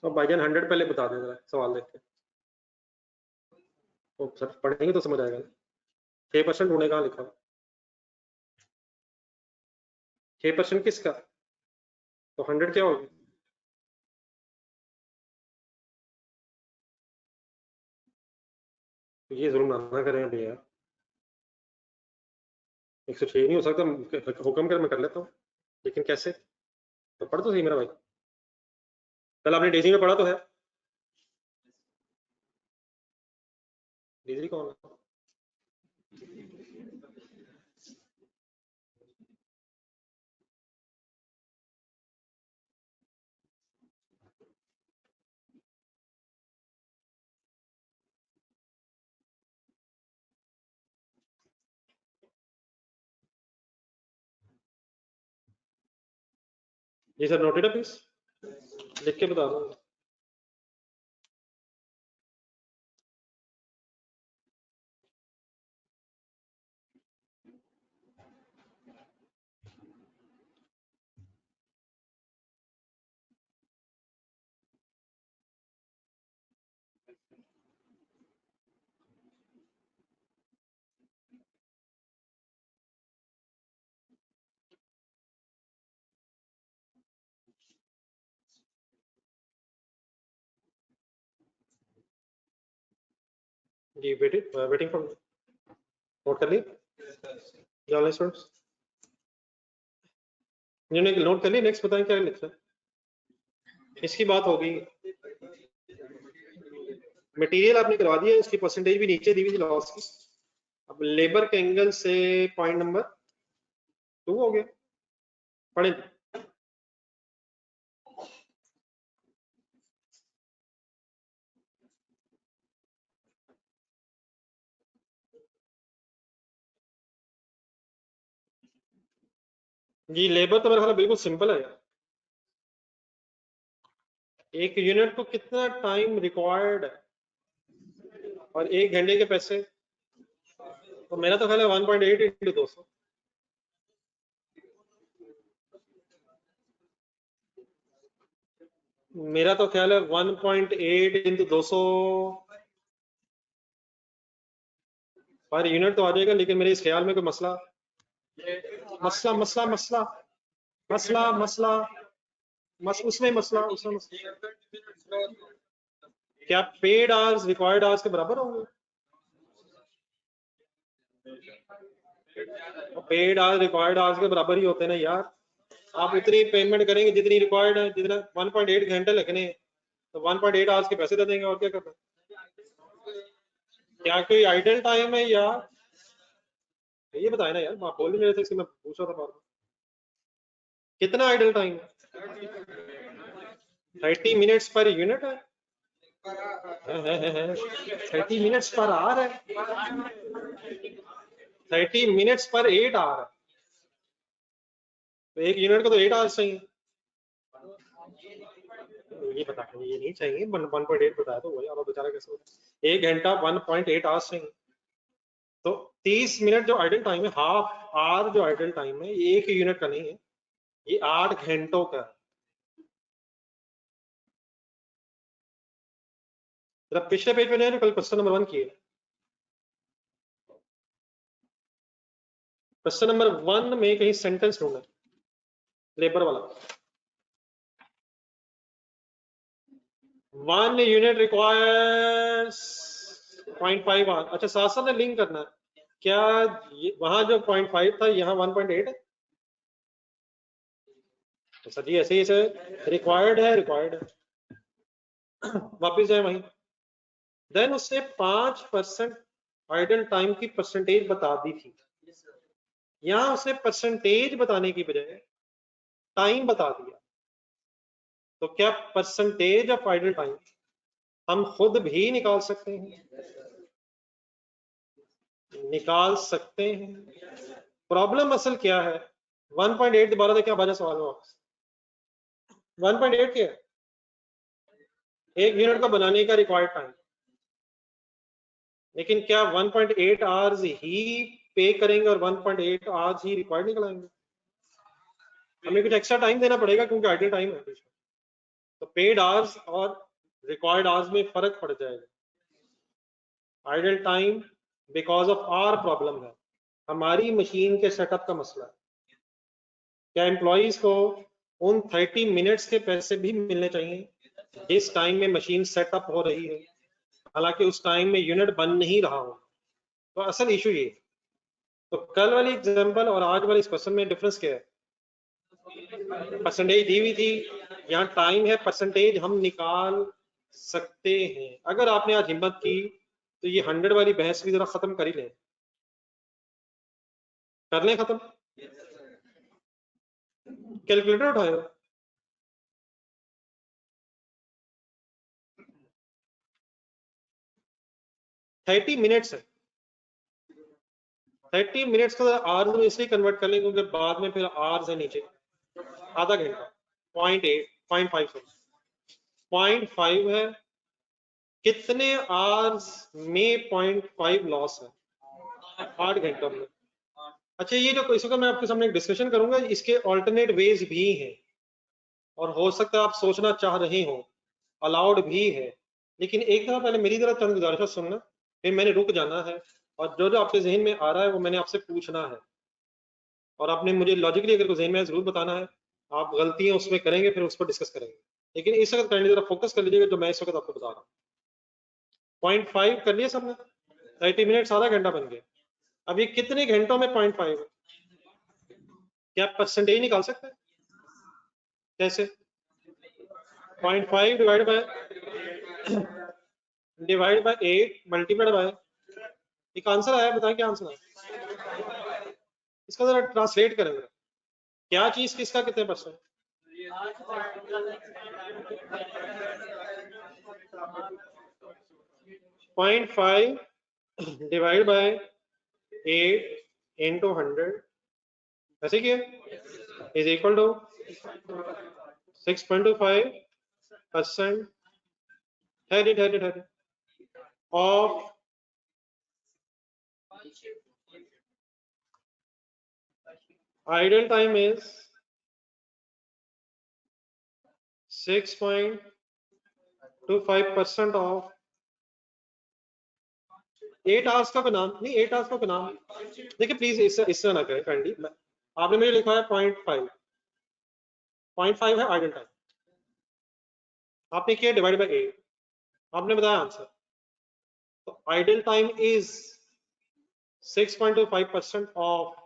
तो भाईजान 100 पहले बता दें जरा, सवाल देख के। तो सर पढ़ेंगे तो समझ आएगा। 6% ढूंढे, कहाँ लिखा 6% किसका, तो 100 क्या होगी। तो ये जुल्म ना करें भैया, 106 नहीं हो सकता, हुक्म कर मैं कर लेता हूँ, लेकिन कैसे। तो पढ़ तो सही मेरा भाई, कल आपने डेजी में पढ़ा तो है। डेजी कौन है। जी सर, नोटेड है प्लीज, लिख के बता दो। जी वेटिंग फॉर, नोट कर ली ऑनलाइन स्टूडेंट्स, नोट कर ली। नेक्स्ट बताएं क्या लिखना है, इसकी बात हो गई। मटेरियल आपने करवा दिया, इसकी परसेंटेज भी नीचे दी हुई लॉस की। अब लेबर के एंगल से पॉइंट नंबर 2 हो गया, पढ़े जी। लेबर तो मेरा ख्याल बिल्कुल सिंपल है यार, एक यूनिट को कितना टाइम रिक्वायर्ड है, और 1 घंटे के पैसे, तो मेरा तो ख्याल है 1.8 इंटू 200। मेरा तो ख्याल है 1.8 इंटू 200 पर यूनिट तो आ जाएगा, लेकिन मेरे इस ख्याल में कोई मसला मसला मसला मसला मसला मसला उसमें मसला क्या पेड आवर्स रिक्वायर्ड आवर्स के बराबर होंगे? पेड आवर्स रिक्वायर्ड आवर्स के बराबर ही होते हैं ना यार। आप उतनी पेमेंट करेंगे जितनी रिक्वायर्ड है, जितना 1.8 घंटे लगने हैं, तो 1.8 आवर्स के पैसे दे देंगे, और क्या करना है? क्या कोई आइडल टाइम है यार? ये बताए ना यार, आप बोल नहीं रहे थे, इसलिए मैं पूछ रहा था बार बार। कितना आइडल टाइम है? 30 मिनट्स पर यूनिट है? 30 मिनट्स पर आवर है? 30 मिनट्स पर 8 आवर है, तो एक यूनिट को तो 8 आवर्स चाहिए। ये बता, ये नहीं चाहिए, 1.8 बताया तो वही, और बेचारा कैसे होता है? 1 घंटा 1.8 आवर्स चाहिए। तो 30 मिनट जो आइडल टाइम है, हाफ आवर जो आइडल टाइम है, ये 1 यूनिट का नहीं है, ये 8 घंटों का है। जरा पिछले पेज पे नहीं, कल क्वेश्चन नंबर 1 किए। क्वेश्चन नंबर 1 में कहीं सेंटेंस ढूंढना, लेबर वाला। 1 यूनिट रिक्वायर्स 0.5 आवर। अच्छा, साथ साथ में लिंक करना है क्या? वहां जो 0.5 था, यहाँ 1.8 है, तो सर जी ऐसे ही ऐसे रिक्वायर्ड है, रिक्वायर्ड है। वापिस जाए वहीं, देन उसने 5% आइडल टाइम की परसेंटेज बता दी थी। यहां उसने परसेंटेज बताने की बजाय टाइम बता दिया। तो क्या परसेंटेज ऑफ आइडल टाइम हम खुद भी निकाल सकते हैं? निकाल सकते हैं। प्रॉब्लम असल क्या है? 1.8 दोबारा देखिए, बाजा सवाल में वापस 1.8 क्या है? 1 यूनिट का बनाने का रिक्वायर्ड टाइम, लेकिन क्या 1.8 आवर्स ही पे करेंगे और 1.8 आवर्स ही रिक्वायर्ड निकलाएंगे? हमें कुछ एक्स्ट्रा टाइम देना पड़ेगा, क्योंकि आइडल टाइम है, तो पेड आवर्स और रिक्वायर्ड आवर्स में फर्क पड़ जाएगा। Idle time because of hour problem है, हमारी मशीन के सेटअप का मसला है। क्या एम्प्लॉइज को उन 30 मिनट्स के पैसे भी मिलने चाहिए जिस टाइम में मशीन सेटअप हो रही है, हालांकि उस टाइम में यूनिट बन नहीं रहा हो? तो असल इशू ये। तो कल वाली एग्जांपल और आज वाले इस क्वेश्चन में डिफरेंस क्या है? परसेंटेज दी हुई थी, यहाँ टाइम है, परसेंटेज हम निकाल सकते हैं। अगर आपने आज हिम्मत की तो ये 100 वाली बहस भी जरा खत्म कर ही लें। कर लें खत्म? कैलकुलेटर उठाए? 30 मिनट्स है, 30 मिनट्स को आवर्स में इसलिए कन्वर्ट कर लें क्योंकि बाद में फिर आवर्स है नीचे। आधा घंटा 0.8 0.5 0.5 है। कितने आवर्स में 0.5 लॉस है? 8 घंटों में। अच्छा, ये जो इसका मैं आपके सामने एक डिस्कशन करूंगा, इसके ऑल्टरनेट वेज भी हैं, और हो सकता है आप सोचना चाह रहे हो, अलाउड भी है। लेकिन एक तरह पहले मेरी तरह चंद गुजारिश सुनना, फिर मैंने रुक जाना है, और जो जो आपके जहन में आ रहा है वो मैंने आपसे पूछना है, और आपने मुझे लॉजिकली अगर कोई जहन में जरूर बताना है। आप गलतियां उसमें करेंगे, फिर उस पर डिस्कस करेंगे, लेकिन इस वक्त करने जरा फोकस कर लीजिएगा जो मैं इस वक्त आपको बता रहा हूँ। 0.5 कर लिया सबने, 30 मिनट आधा घंटा बन गया। अब ये कितने घंटों में 0.5 है? क्या परसेंटेज निकाल सकते हैं? कैसे? 0.5 डिवाइड बाय 8 मल्टीप्लाइड बाय, एक आंसर आया, बताएं क्या आंसर आया? इसका जरा ट्रांसलेट करेंगे, क्या चीज किसका कितने परसेंट? 0.5 डिवाइड बाय 8 इंटू 100 ऐसे किया is equal to 6.25% of Idle time is 6.25% of 8 hours का नाम नहीं, 8 आवर्स का नाम देखिए प्लीज, इससे ना करें काइंडली। आपने मुझे लिखा है 0.5 है आइडल टाइम, आपने किया डिवाइड बाय 8, आपने बताया आंसर। तो आइडल टाइम इज 6.25% ऑफ,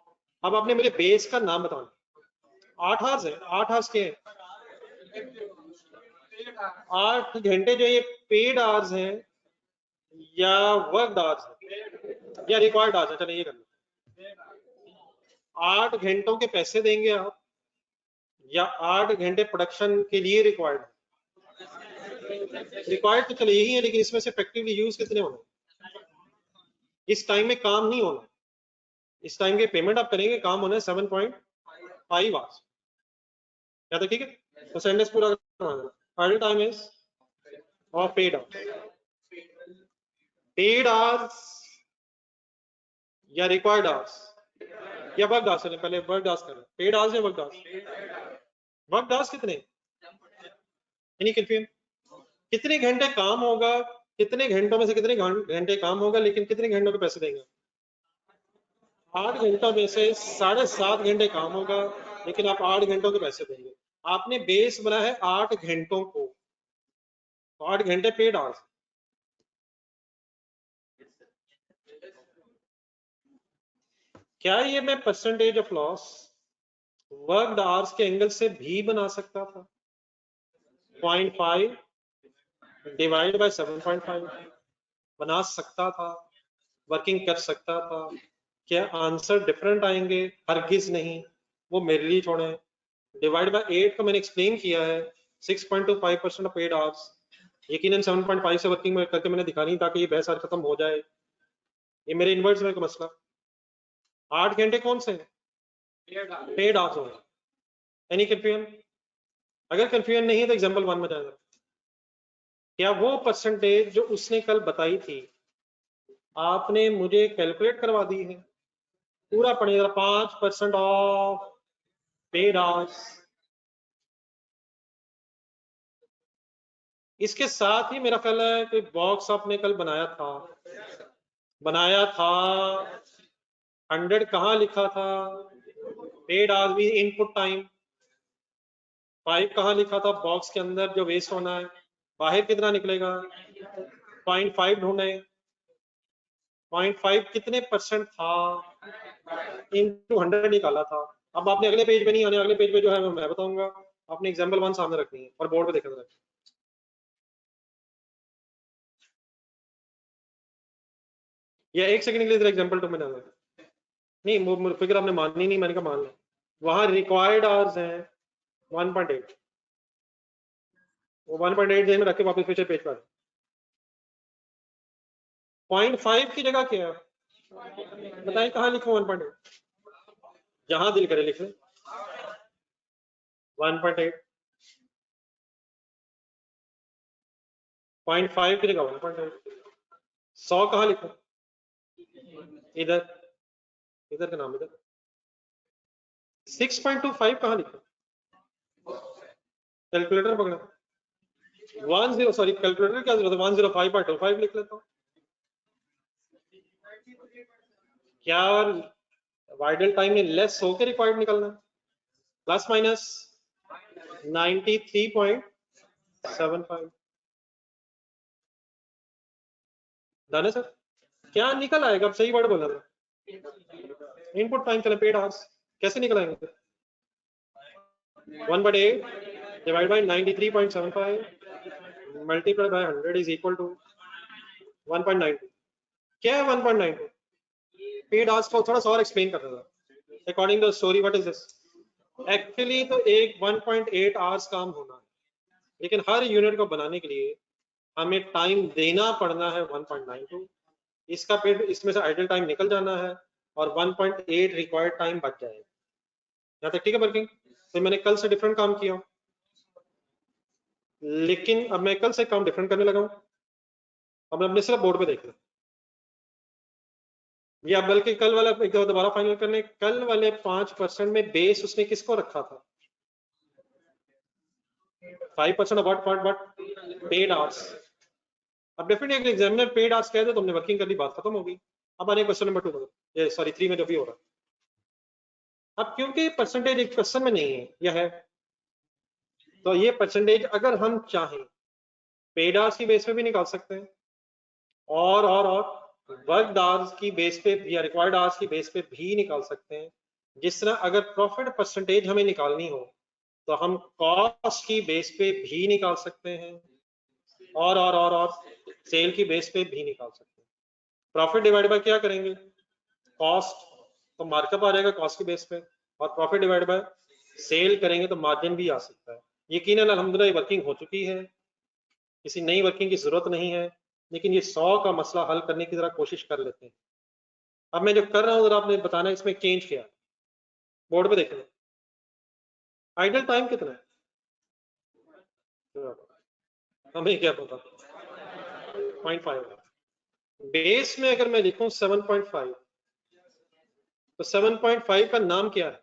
अब आपने मुझे बेस का नाम बताना। 8 आवर्स है, 8 आवर्स के हैं, 8 घंटे जो ये पेड आवर्स हैं या वर्क आवर्स हैं या रिक्वायर्ड आवर्स है, चलिए ये कर लो। 8 घंटों के पैसे देंगे आप या 8 घंटे प्रोडक्शन के लिए रिक्वायर्ड है? रिक्वायर्ड तो चलो यही है, लेकिन इसमें से इफेक्टिवली यूज कितने होने? इस टाइम में काम नहीं होना, इस टाइम के पेमेंट आप करेंगे, काम होना है 7.5 आवर्स। क्या तो ठीक है, तो सेंटेंस पूरा करना। आइडल टाइम इज और पेड आवर्स, पेड आवर्स या रिक्वायर्ड आवर्स या वर्क आवर्स? पहले वर्क आवर्स करें, पेड आवर्स या वर्क आवर्स? वर्क आवर्स कितने? Any confusion? कितने घंटे काम होगा, कितने घंटों में से कितने घंटे काम होगा, लेकिन कितने घंटों के पैसे देंगे? 8 घंटों में से 7.5 घंटे काम होगा, लेकिन आप 8 घंटों के पैसे देंगे। आपने बेस बना है 8 घंटों को, तो 8 घंटे पेड आवर्स। क्या ये मैं percentage of loss worked hours के एंगल से भी बना सकता था? 0.5 डिवाइड बाय 7.5 बना सकता था, वर्किंग कर सकता था। क्या आंसर डिफरेंट आएंगे? हरगिज नहीं, वो मेरे लिए छोड़े। डिवाइड बाय 8 का मैंने एक्सप्लेन किया है, 6.25% ऑफ पेड आवर्स। यकीनन 7.5 से वर्किंग में करके मैंने दिखानी, ताकि ये बहस आज खत्म हो जाए। ये मेरे इन्वर्स में का मसला। 8 घंटे कौन से हैं? पेड आवर्स होंगे। Any confusion? अगर कंफ्यूजन नहीं है तो एग्जांपल 1 में जाएगा। क्या वो परसेंटेज जो उसने कल बताई थी आपने मुझे कैलकुलेट करवा दी है? पूरा पड़ेगा 5% ऑफ पेड आवर्स। इसके साथ ही मेरा ख्याल है कोई बॉक्स आपने कल बनाया था, 100 कहाँ लिखा था? पेड आवर्स भी इनपुट टाइम। 5 कहाँ लिखा था बॉक्स के अंदर जो वेस्ट होना है? बाहर कितना निकलेगा? 0.5 ढूंढे। 0.5 कितने परसेंट था? इनटू 100 निकाला था। अब आपने अगले पेज पे नहीं आने, अगले पेज पे जो है मैं बताऊंगा। आपने एग्जांपल 1 सामने रखनी है और बोर्ड पे देखना है। या एक सेकंड के लिए एग्जांपल 2 में जाना है। नहीं फिगर आपने माननी नहीं, मैंने कहा मान लो। वहां रिक्वायर्ड आवर्स हैं 1.8, वो 1.8 में रख के वापस पीछे पेज पर 0.5 की जगह क्या है बताएं, कहाँ लिखो 1.8? जहां दिल करे लिख ले 1.8, 0.5 की जगह 1.8। 100 कहाँ लिखो? इधर, इधर का नाम इधर। 6.25 कहाँ लिखो? कैलकुलेटर पकड़ा 10, सॉरी कैलकुलेटर क्या जरूरत है, 105.25 लिख लेता हूँ। क्या और वाइडल टाइम में लेस होकर रिक्वायर्ड निकलना, प्लस माइनस 93.75 डन है सर। क्या निकल आएगा? अब सही वर्ड बोला था। इनपुट टाइम चले पेड आवर्स कैसे निकल आएंगे? 1/8 divide by 93.75 multiply by 100 is equal to 1.92। क्या है 1.92? पेड आवर्स को थोड़ा सा और एक्सप्लेन करता था। According to story what is this? Actually तो एक 1.8 आवर्स काम होना है, लेकिन हर यूनिट को बनाने के लिए हमें टाइम देना पड़ना है 1.92। इसका पेड इसमें से आइडल टाइम निकल जाना है और 1.8 रिक्वायर्ड टाइम बच जाएगा। यहाँ तक ठीक है वर्किंग? तो मैंने कल से डिफरेंट काम किया, लेकिन अब मैं कल से काम डिफरेंट करने लगा हूं। अब मैं अपने सिर्फ बोर्ड पे देख रहा, या बल्कि कल वाला एक दोबारा फाइनल करने, कल वाले 5% में बेस उसने किसको रखा था? 5% ऑफ व्हाट पेड आवर्स। अब डेफिनेटली एग्जामिनर पेड आवर्स कह दे तो हमने वर्किंग कर ली, बात खत्म हो गई। अब आने क्वेश्चन नंबर 2 ये सॉरी 3 में जो भी हो रहा है। अब क्योंकि परसेंटेज एक क्वेश्चन में नहीं है, यह है, तो ये परसेंटेज अगर हम चाहें पेड आवर्स की बेस पे भी निकाल सकते हैं और वर्क आवर्स की बेस पे या रिक्वायर्ड आवर्स की बेस पे भी निकाल सकते हैं। जिस तरह अगर प्रॉफिट परसेंटेज हमें निकालनी हो तो हम कॉस्ट की बेस पे भी निकाल सकते हैं और सेल की बेस पे भी निकाल सकते हैं। प्रॉफिट डिवाइड बाय क्या करेंगे? कॉस्ट, तो मार्कअप आ जाएगा कॉस्ट की बेस पे, और प्रॉफिट डिवाइड बाय सेल करेंगे तो मार्जिन भी आ सकता है। यकीनन अल्हम्दुलिल्लाह वर्किंग हो चुकी है, किसी नई वर्किंग की जरूरत नहीं है, लेकिन ये 100 का मसला हल करने की जरा कोशिश कर लेते हैं। अब मैं जो कर रहा हूँ जरा आपने बताना इसमें चेंज क्या है, बोर्ड पे देखना। आइडल टाइम कितना है हमें क्या पता। 0.5 बेस में अगर मैं लिखूं 7.5 तो 7.5 का नाम क्या है?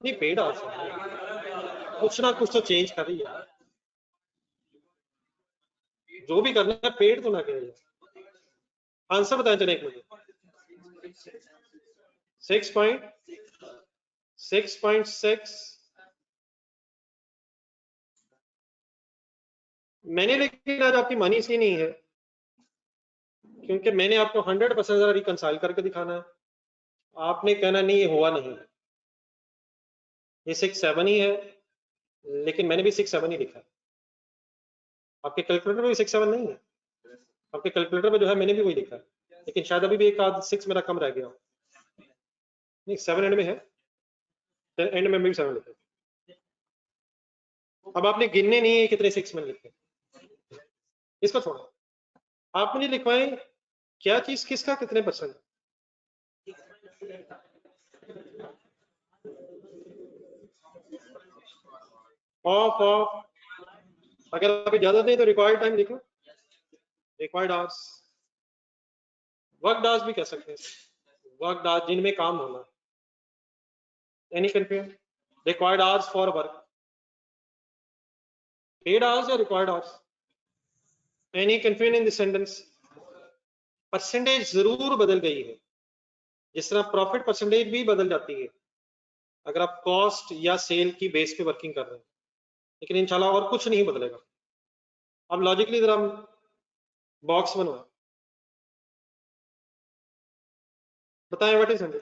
नहीं पेड आवर्स, कुछ ना कुछ तो चेंज कर रही है, जो भी करना है पेड तो ना करें। आंसर बताएं चले एक मुझे। 6.6 मैंने, लेकिन आज आपकी मानी इसलिए नहीं है क्योंकि मैंने आपको 100% जरा रिकंसाइल करके दिखाना है। आपने कहना नहीं ये हुआ नहीं, ये 6.7 ही है, लेकिन मैंने भी 6.7 ही लिखा है। आपके कैलकुलेटर में भी 6.7 नहीं है, आपके कैलकुलेटर में जो है मैंने भी वही लिखा है, लेकिन शायद अभी भी एक आध 6 मेरा कम रह गया। नहीं 7 एंड में है, एंड में भी 7 लिखे। अब आपने गिनने नहीं है कितने 6 में लिखे, इसको छोड़ो। आप मुझे लिखवाएं क्या चीज किसका कितने परसेंट? ऑफ अगर आप इजाजत दें तो रिक्वायर्ड टाइम लिखो, रिक्वायर्ड आवर्स, वर्क आवर्स भी कह सकते हैं, वर्क आवर्स जिनमें काम होना। Any confusion? Required hours for work, paid hours या required hours? Any confusion in this sentence? Percentage जरूर बदल गई है, जिस तरह प्रॉफिट परसेंटेज भी बदल जाती है अगर आप कॉस्ट या सेल की बेस पे वर्किंग कर रहे हैं, लेकिन इंशाल्लाह और कुछ नहीं बदलेगा। अब लॉजिकली जरा बॉक्स बनवाएं, बताएं व्हाट इज 100?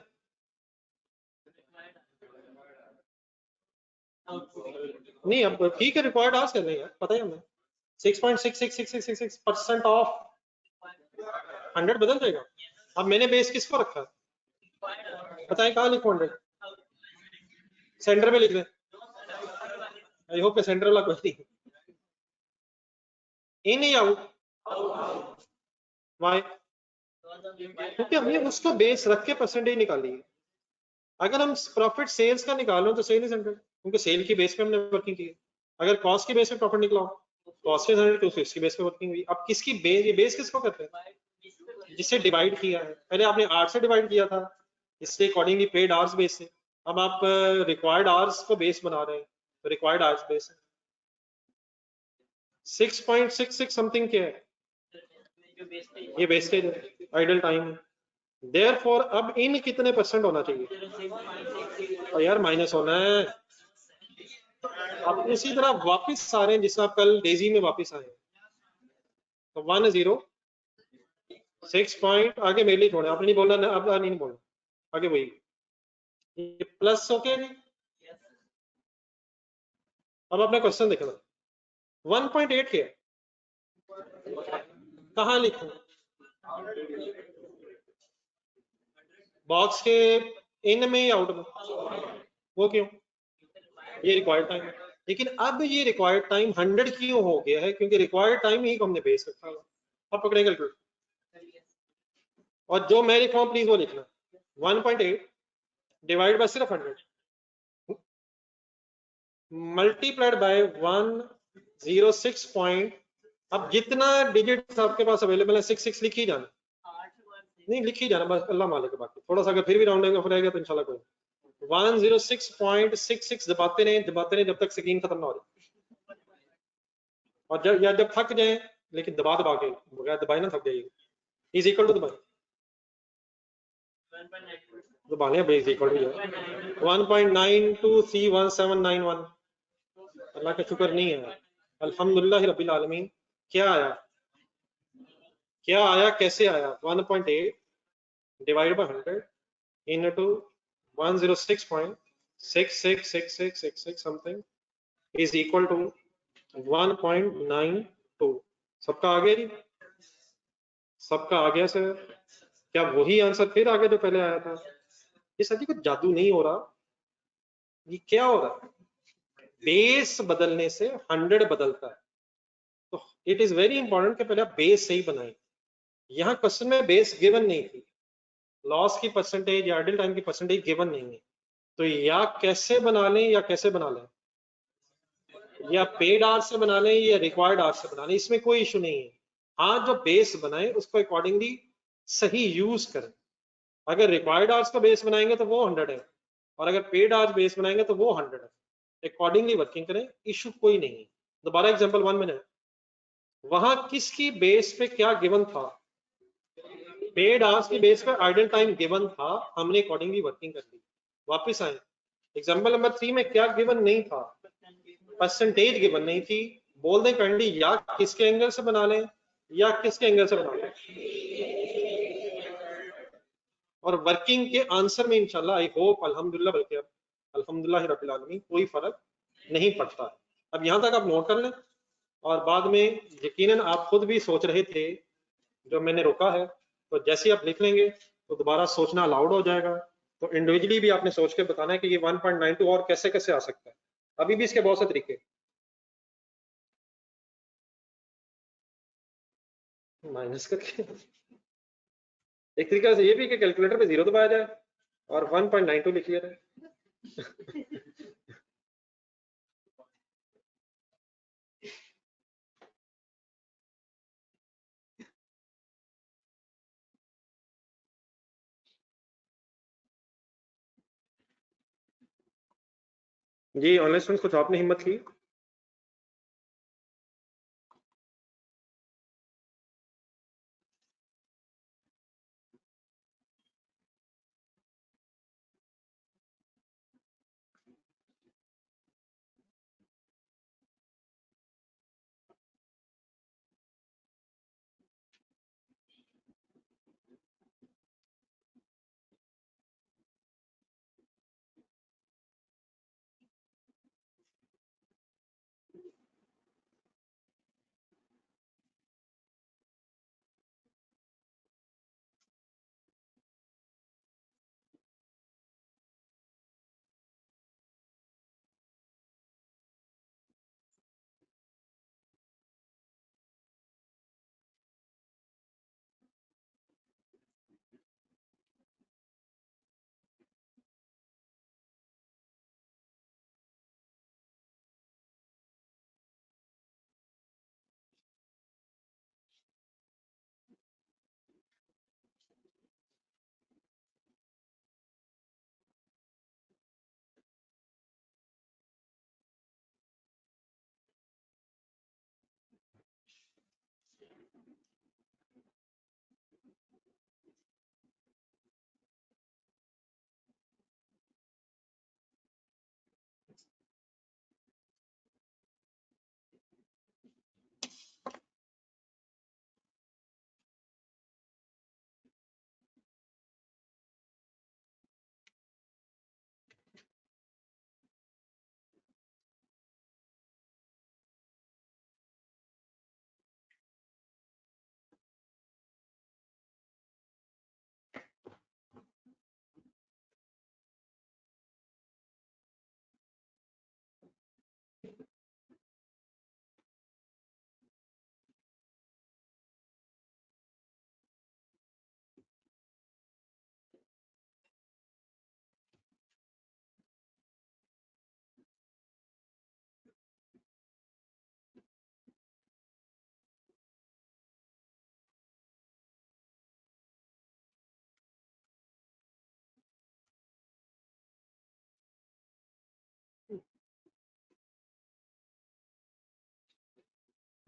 नहीं अब ठीक है रिक्वायर्ड आवर्स कर रहे हैं, पता है हमें 6.66666% ऑफ 100 बदल जाएगा। अब मैंने बेस किसको रखा है बताएं, कहाँ लिखो 100? सेंटर में लिख दें, आई होप सेंटर वाला कोई नहीं। इन या आउट? वाई? क्योंकि हमने उसको बेस रख के परसेंटेज निकाली है। अगर हम प्रॉफिट सेल्स का निकाल लो तो सेल इज 100, क्योंकि सेल की बेस पे हमने वर्किंग की है। अगर कॉस्ट की बेस पे प्रॉफिट निकला कॉस्ट इज 100 तो इसकी बेस पे वर्किंग हुई। अब किसकी बेस, ये बेस किसको कहते हैं? जिससे डिवाइड किया है, पहले आपने 8 से डिवाइड किया था, इससे अकॉर्डिंगली पेड आवर्स बेस है। अब आप रिक्वायर्ड आवर्स को बेस बना रहे हैं तो रिक्वायर्ड आवर्स बेस है। 6.66 समथिंग क्या है? ये वेस्टेज है, आइडल टाइम है। देयरफॉर अब इन कितने परसेंट होना चाहिए? और यार माइनस होना है। अब उसी तरह वापस आ रहे हैं जिस आप कल डेजी में वापस आए, तो 106 पॉइंट आगे मेरे लिए छोड़े, आपने नहीं बोलना, अब नहीं बोलना आगे वही। ये प्लस ओके जी। अब अपना क्वेश्चन देखना, 1.8 क्या है? कहाँ लिखूं? बॉक्स के इन में या आउट में? वो क्यों? ये रिक्वायर्ड टाइम है, लेकिन अब ये रिक्वायर्ड टाइम 100 क्यों हो गया है? क्योंकि रिक्वायर्ड टाइम ही को हमने बेस रखा है। अब पकड़े कैलकुलेटर, और जो मैं लिखा हूं प्लीज वो लिखना, 1.8 डिवाइड बाय सिर्फ 100 मल्टीप्लाइड बाय 106 पॉइंट। अब जितना डिजिट आपके पास अवेलेबल है 66 लिख ही जाना, नहीं लिख ही जाना बस, अल्लाह मालिक है। बाकी थोड़ा सा अगर फिर भी राउंडिंग ऑफ रहेगा तो इंशाल्लाह कोई 106.66 दबाते रहे जब तक स्क्रीन खत्म ना हो जाए। और जब थक जाए, लेकिन दबा दबा के बगैर दबाए ना थक जाइए। इज इक्वल टू दबाए दबा लें भाई, इज इक्वल टू 1.92C1791। अल्लाह का शुक्र नहीं है, अल्हम्दुलिल्लाह रब्बिल आलमीन। क्या आया, क्या आया, कैसे आया? 1.8 divide by 100 into 106.666666 something is equal to 1.92। सबका आ गया जी? सबका आ गया सर? क्या वही आंसर फिर आ गया जो पहले आया था? ये सर जी कुछ जादू नहीं हो रहा, ये क्या हो रहा है? बेस बदलने से 100 बदलता है। तो इट इज वेरी इंपॉर्टेंट कि पहले आप बेस सही बनाएं। यहाँ क्वेश्चन में बेस गिवन नहीं थी, लॉस की परसेंटेज या आइडल टाइम की परसेंटेज गिवन नहीं है। तो या कैसे बना लें या कैसे बना लें, या पेड आवर से बना लें या रिक्वायर्ड आवर से बना लें, इसमें कोई इशू नहीं है। हाँ जो बेस बनाए उसको अकॉर्डिंगली सही यूज करें। अगर रिक्वायर्ड आवर्स का बेस बनाएंगे तो वो 100 है, और अगर पेड आवर्स बेस बनाएंगे तो वो 100 है। अकॉर्डिंगली वर्किंग करें, इशू कोई नहीं है। दोबारा एग्जांपल 1 मिनट, वहां किसकी बेस पे क्या गिवन था? पेड आवर्स की बेस पे आइडल टाइम गिवन था, हमने अकॉर्डिंगली वर्किंग कर ली। वापस आए, एग्जांपल नंबर 3 में क्या गिवन नहीं था? परसेंटेज गिवन नहीं थी। बोल दें कैंडी, या किसके एंगल से बना लें या किसके एंगल से बना लें, और वर्किंग के आंसर में इंशाल्लाह आई होप अल्हम्दुलिल्लाह, बल्कि अब अल्हम्दुलिल्लाह रब्बिल आलमीन कोई फर्क नहीं पड़ता है। अब यहाँ तक आप नोट कर लें, और बाद में यकीनन आप खुद भी सोच रहे थे जो मैंने रोका है, तो जैसे ही आप लिख लेंगे तो दोबारा सोचना अलाउड हो जाएगा। तो इंडिविजुअली भी आपने सोच के बताना है कि ये 1.92 और कैसे कैसे आ सकता है। अभी भी इसके बहुत से तरीके, माइनस करके एक तरीका से ये भी कि कैलकुलेटर पे 0 दबाया जाए और 1.92 लिख लिया जाए। जी ऑनलाइन स्टूडेंट्स, कुछ आपने हिम्मत की?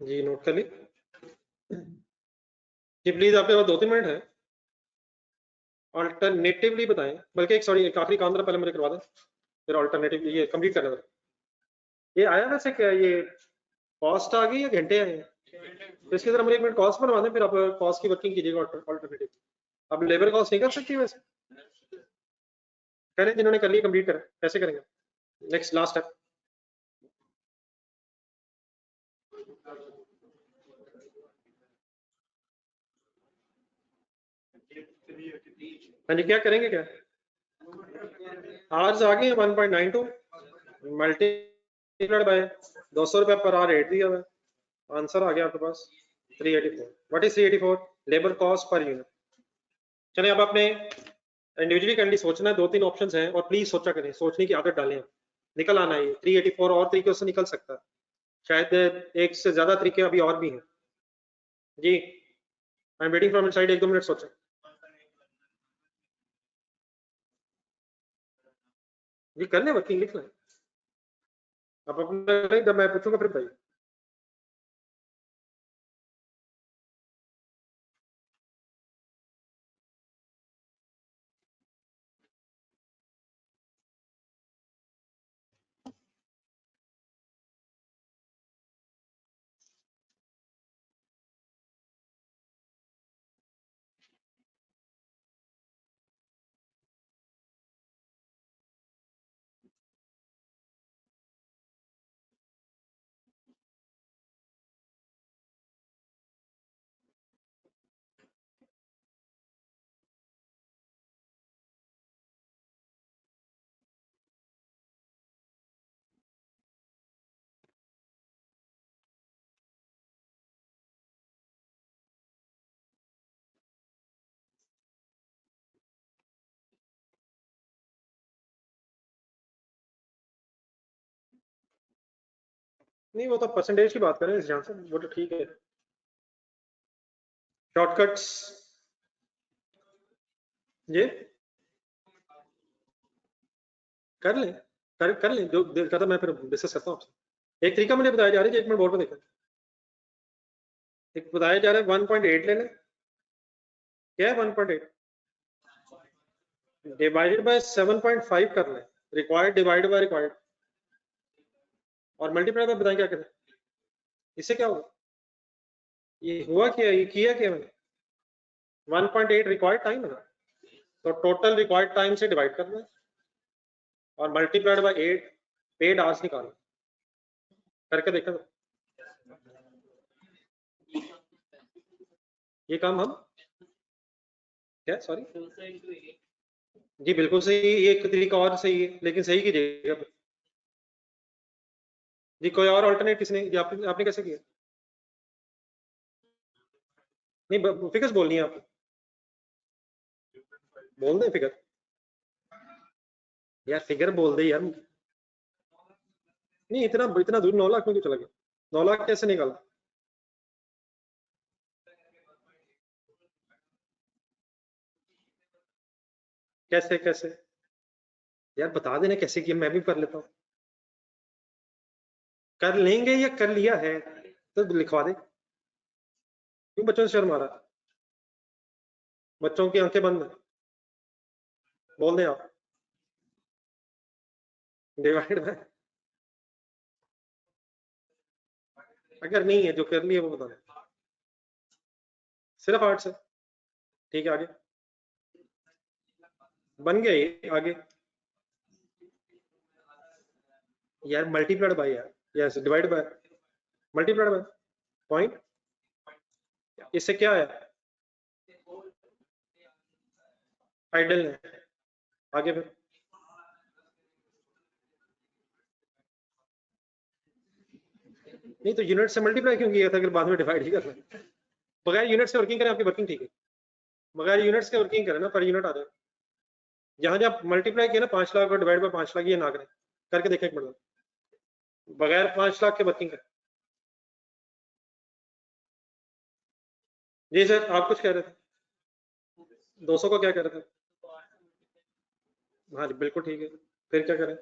जी नोट कर ली जी, प्लीज आपके पास 2-3 मिनट है। ऑल्टरनेटिवली बताएं, बल्कि एक सॉरी एक आखिरी काम जरा पहले मुझे करवा दें, फिर ऑल्टरनेटिव ये कंप्लीट करना था। ये आया वैसे क्या, ये कॉस्ट आ गई या घंटे आए हैं? तो इसके जरा मुझे 1 मिनट कॉस्ट बनवा दें, फिर आप कॉस्ट की वर्किंग कीजिएगा ऑल्टरनेटिव। आप लेबर कॉस्ट नहीं कर सकती वैसे? करें, जिन्होंने कर लिया कंप्लीट करें, कैसे करेंगे? Next last step. हाँ जी, क्या करेंगे क्या? आवर्स आ गए 1.92 मल्टीप्लाइड बाय 200 रुपए पर आवर रेट दिया हुआ है। आंसर आ गया आपके पास 384। What is 384? Labour cost per unit. चलिए अब आपने इंडिविजुअली कैंडी सोचना है, 2-3 ऑप्शंस हैं और प्लीज सोचा करें, सोचने की आदत डालें। निकल आना है 384 और तरीके से निकल सकता है, शायद एक से ज्यादा तरीके अभी और भी हैं। जी I am waiting from inside, 1-2 minute सोचें। जी कर लें, वर्किंग लिख लें। आप अपना जब मैं पूछूंगा फिर बताइए। नहीं वो तो परसेंटेज की बात करें इस जान से, वो तो ठीक है। शॉर्टकट्स ये कर लें, कर लें, जो दिल करता मैं फिर डिस्कस करता हूँ आपसे। एक तरीका मुझे बताया जा रहा है, 1 मिनट बोर्ड पर देखा, एक बताया जा रहा है 1.8 ले लें। क्या है 1.8? डिवाइडेड बाय 7.5 कर लें, रिक्वायर्ड डिवाइड बाय रिक्वायर्ड, और मल्टीप्लाई बाय बताएं क्या करें। इससे क्या होगा? ये हुआ क्या, ये किया क्या मैंने? 1.8 रिक्वायर्ड टाइम है ना, तो टोटल रिक्वायर्ड टाइम से डिवाइड करना है और मल्टीप्लाइड बाय 8 पेड आवर्स निकालना। करके देखा तो ये काम हम क्या, सॉरी जी बिल्कुल सही, एक तरीका और सही है, लेकिन सही कीजिएगा जी। कोई और अल्टरनेट किसने, ये आपने आपने कैसे किया? नहीं फिगर्स बोलनी है आपको, बोल दें फिगर। यार फिगर बोल दे यार। नहीं इतना इतना दूर 9 लाख में क्यों चला गया? 9 लाख कैसे निकाला? कैसे कैसे? यार बता देना कैसे किया, मैं भी कर लेता हूँ। कर लेंगे या कर लिया है तो लिखवा दे। क्यों बच्चों से शर्म आ रहा? बच्चों की आंखें बंद है, बोल दें आप। डिवाइड बाय, अगर नहीं है जो कर लिए वो बता दें। सिर्फ 8 से, ठीक है आगे बन गया ये आगे। यार मल्टीप्लाइड बाय, यार yes divide by, multiplied by point, इससे क्या है? आइडल है। आगे फिर नहीं तो यूनिट से मल्टीप्लाई क्यों किया था अगर बाद में डिवाइड ही करना? बगैर यूनिट से वर्किंग करें, आपकी वर्किंग ठीक है। बगैर यूनिट से वर्किंग करें ना, पर यूनिट आ जाए। जहां जहां मल्टीप्लाई किया ना 5 लाख और डिवाइड बाय 5 लाख, ये ना करें, करके देखें एक मिनट, बगैर 5 लाख के वर्किंग करें। जी सर आप कुछ कह रहे थे, 200 को क्या कह रहे थे? हाँ जी बिल्कुल ठीक है, फिर क्या करें?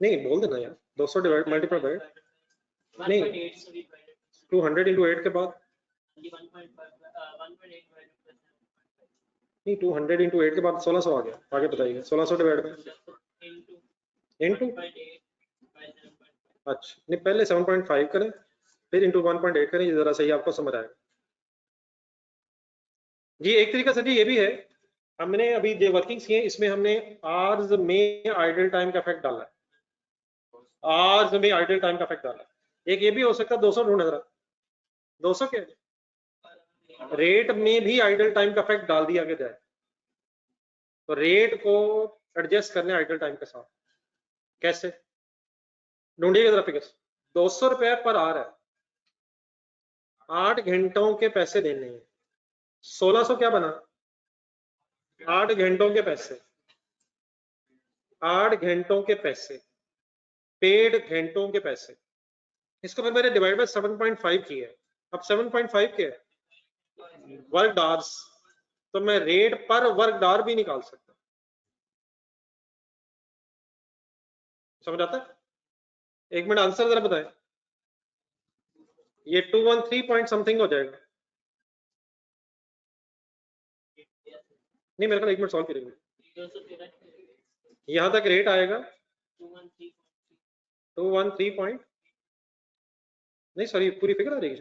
नहीं बोल देना यार, 200 डिवाइड मल्टीप्लाई बाय नहीं 200 इंटू 8 के बाद नहीं 200 इंटू 8 के बाद 1600 आ गया, आगे बताइए 1600 डिवाइड बाय इंटू अच्छा नहीं पहले 7.5 करें फिर इंटू 1.8 करें, ये जरा सही आपको समझ आएगा जी। एक तरीका सर जी ये भी है, हमने अभी जो वर्किंग्स किए इसमें हमने आवर्स में आइडल टाइम का इफेक्ट डाला है, आवर्स में आइडल टाइम का इफेक्ट डाला है। एक ये भी हो सकता है 200 ढूंढ जरा 200 क्या रेट में भी आइडल टाइम का इफेक्ट डाल दिया गया है, तो रेट को एडजस्ट करने आइडल टाइम के साथ कैसे ढूंढिएगा जरा फिगर्स। 200 रुपए पर आवर है, 8 घंटों के पैसे देने हैं, 1600 क्या बना 8 घंटों के पैसे, 8 घंटों के पैसे पेड घंटों के पैसे, इसको फिर मैंने डिवाइड बाय 7.5 किया है। अब 7.5 क्या है वर्क आवर्स, तो मैं रेट पर वर्क आवर भी निकाल सकता हूं, समझ आता है? एक मिनट आंसर जरा बताएं, ये 213 पॉइंट समथिंग हो जाएगा। नहीं मेरे को एक मिनट सॉल्व करेंगे, यहां तक रेट आएगा 213 पॉइंट नहीं सॉरी पूरी फिगर आ रही है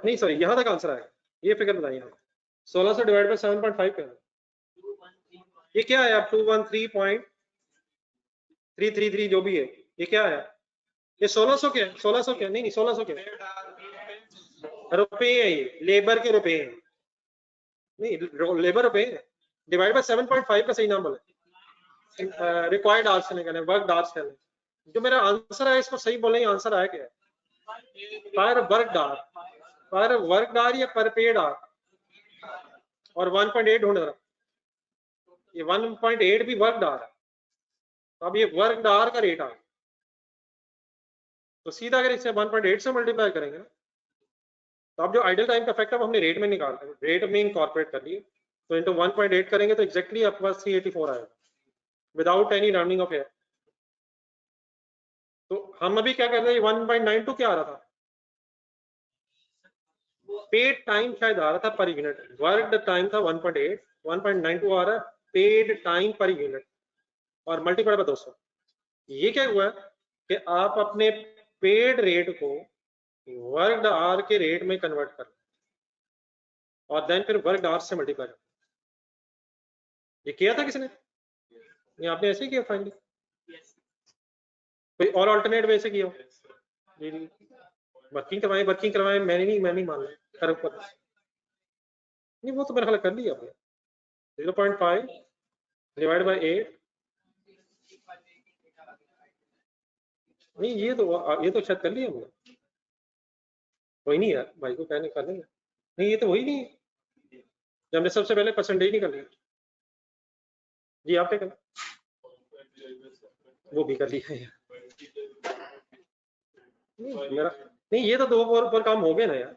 नहीं सॉरी यहां तक आंसर आएगा, ये फिगर बताइए 1600 डिवाइड बाय 7.5 क्या है, ये क्या है आप 213.333 जो भी है ये क्या है, ये 1600 क्या है 1600 क्या नहीं 1600 क्या रुपए है, ये लेबर के रुपए हैं, नहीं लेबर रुपए डिवाइड बाय 7.5 का सही नाम बोले, रिक्वायर्ड आवर्स से निकाले वर्क आवर्स से, जो मेरा आंसर है इसको सही बोले आंसर आया क्या है पर वर्क आवर या पर पेड आवर, और 1.8 ढूंढ रहा, ये 1.8 भी वर्क आवर है, तो अब ये वर्क आवर का रेट आ, तो सीधा अगर इसे 1.8 से मल्टीप्लाई करेंगे ना, तो अब जो आइडल टाइम का फैक्टर हमने रेट में निकाल रेट में इनकॉर्पोरेट कर लिए, तो इंटू 1.8 करेंगे तो एग्जैक्टली आपके पास 384 आएगा without any rounding off air. तो हम अभी क्या कर रहे हैं 1.92 क्या आ रहा था, पेड टाइम शायद आ रहा था पर यूनिट, वर्क टाइम था 1.8, 1.92 आ रहा है पेड टाइम पर यूनिट और मल्टीप्लाई बाय 200। ये क्या हुआ कि आप अपने पेड रेट को वर्क आवर के रेट में कन्वर्ट कर और देन फिर वर्क आवर से मल्टीप्लाई कर, ये किया था किसने, ये आपने ऐसे ही किया फाइनली, कोई और अल्टरनेट वे से किया वर्किंग करवाए मैंने नहीं मान रहा कर ऊपर नहीं, वो तो मेरा ख्याल कर लिया आपने 0.5 डिवाइड बाय 8 नहीं ये तो शायद कर लिया हमने, कोई नहीं यार भाई को कहने कर लेंगे, नहीं ये तो वही नहीं जब हमने सबसे पहले परसेंटेज निकाल लिया जी, आपने कर वो भी कर लिया है नहीं मेरा नहीं, ये तो दो ऊपर काम हो गए ना यार,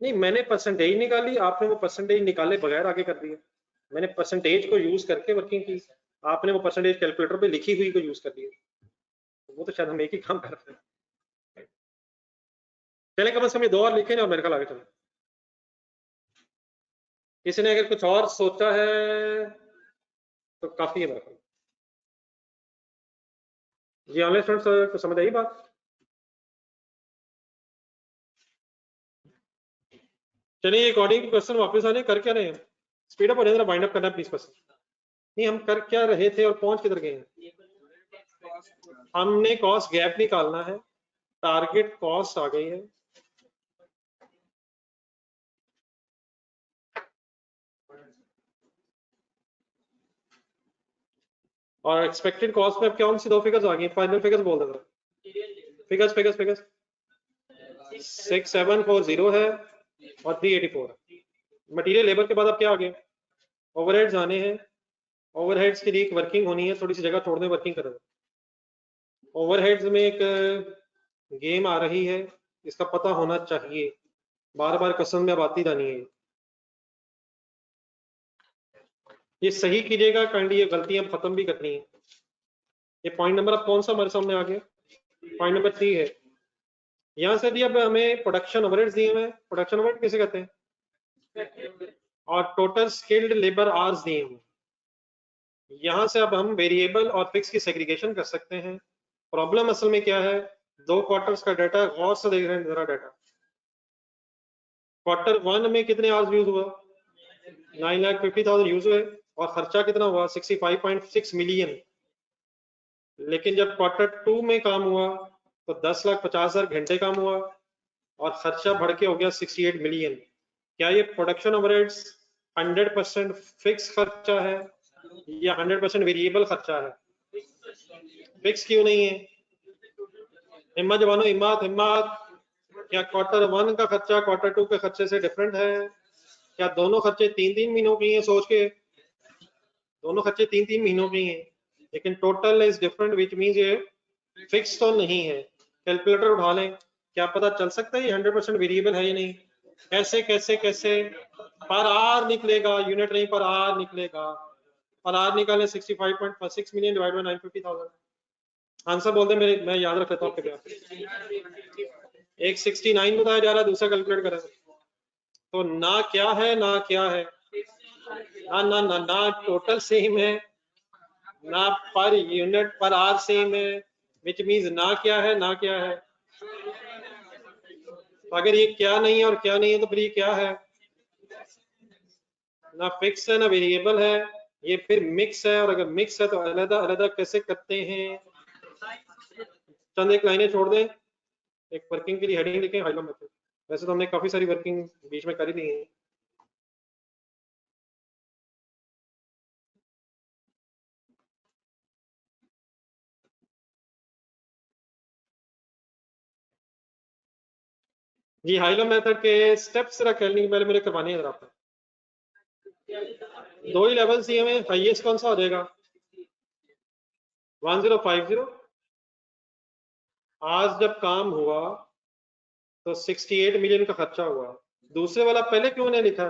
नहीं मैंने परसेंटेज निकाली, आपने वो परसेंटेज निकाले बगैर आगे कर दिया, मैंने परसेंटेज को यूज करके वर्किंग की, आपने वो परसेंटेज कैलकुलेटर पे लिखी हुई को यूज कर दिया, वो तो शायद हम एक ही काम कर रहे हैं। चले कम से कम ये 2 और लिखे ना और मेरे ख्याल आगे चले, किसी ने अगर कुछ और सोचा है तो काफी है मेरे ख्याल जी। ऑनलाइन स्टूडेंट्स को समझ आई बात, चलिए अकॉर्डिंग क्वेश्चन वापस आने कर क्या रहे हैं, स्पीड अप हो जाए, वाइंड अप करना प्लीज क्वेश्चन, नहीं हम कर क्या रहे थे और पहुंच किधर गए हैं, हमने कॉस्ट गैप निकालना है, टारगेट कॉस्ट आ गई है, और एक्सपेक्टेड कॉस्ट में कौन सी 2 फिगर्स आ गई, फाइनल फिगर्स बोल दे फिगर्स 6740 है और 384 है। मटेरियल लेबर के बाद अब क्या आ गया, ओवरहेड्स आने हैं, ओवरहेड्स के लिए एक वर्किंग होनी है, थोड़ी सी जगह छोड़ने वर्किंग करें, ओवरहेड्स में एक गेम आ रही है, इसका पता होना चाहिए, बार बार क्वेश्चन में अब आती जानी है, ये सही कीजिएगा काइंडली, ये गलतियां खत्म भी करनी है। ये पॉइंट नंबर अब कौन सा हमारे सामने आ गया? पॉइंट नंबर 3 है। यहाँ से भी अब हमें प्रोडक्शन ओवरहेड्स दिए हुए हैं। प्रोडक्शन ओवरहेड किसे कहते हैं? और टोटल स्किल्ड लेबर आवर्स दिए हुए हैं। यहाँ से अब हम वेरिएबल और फिक्स की सेग्रीगेशन कर सकते हैं। प्रॉब्लम असल में क्या है, 2 क्वार्टर्स का डाटा गौर से देख रहे हैं जरा। डाटा क्वार्टर 1 में कितने आवर्स यूज हुआ? 9,50,000 यूज हुए, और खर्चा कितना हुआ? 65.6 मिलियन। लेकिन जब क्वार्टर 2 में काम हुआ तो 10,50,000 घंटे काम हुआ और खर्चा बढ़ के हो गया 68 मिलियन। क्या ये प्रोडक्शन ओवरहेड्स 100% फिक्स खर्चा है या 100% वेरिएबल खर्चा है? फिक्स क्यों नहीं है? हिम्मत जवानो, हिम्मत हिम्मत। क्या क्वार्टर 1 का खर्चा क्वार्टर 2 के खर्चे से डिफरेंट है? क्या दोनों खर्चे 3-3 महीनों के हैं? सोच के, दोनों खर्चे 3-3 महीनों के हैं, लेकिन total is different, which means ये फिक्स तो नहीं है। कैलकुलेटर उठा लें, क्या पता चल सकता है ये 100% वेरिएबल है या नहीं? कैसे कैसे कैसे? पर आर निकलेगा, यूनिट नहीं, पर आर निकलेगा। पर आर निकालें 65.6 मिलियन डिवाइड बाय 950,000। आंसर बोल दे, मेरे मैं याद रख लेता हूँ आपके प्यार। एक 69 बताया जा रहा है, दूसरा कैलकुलेट करें तो ना क्या है ना क्या है, ना ना ना ना टोटल सेम है, ना पर यूनिट पर आर सेम है, विच मींस ना क्या है ना क्या है। तो अगर ये क्या नहीं है और क्या नहीं है तो फिर ये क्या है? ना फिक्स है ना वेरिएबल है, ये फिर मिक्स है। और अगर मिक्स है तो अलग अलग कैसे करते हैं? चंद एक लाइनें छोड़ दें, एक वर्किंग के लिए हेडिंग लिखें हाइलो मेथड। वैसे तो हमने काफी सारी वर्किंग बीच में कर ही दी है। जी हाइलो मेथड के स्टेप्स जरा करने के पहले मेरे करवाने हैं जरा आपको। 2 ही लेवल्स दिए हुए, हाईएस्ट कौन सा हो जाएगा? 1050। आज जब काम हुआ तो 68 मिलियन का खर्चा हुआ। दूसरे वाला पहले क्यों नहीं लिखा?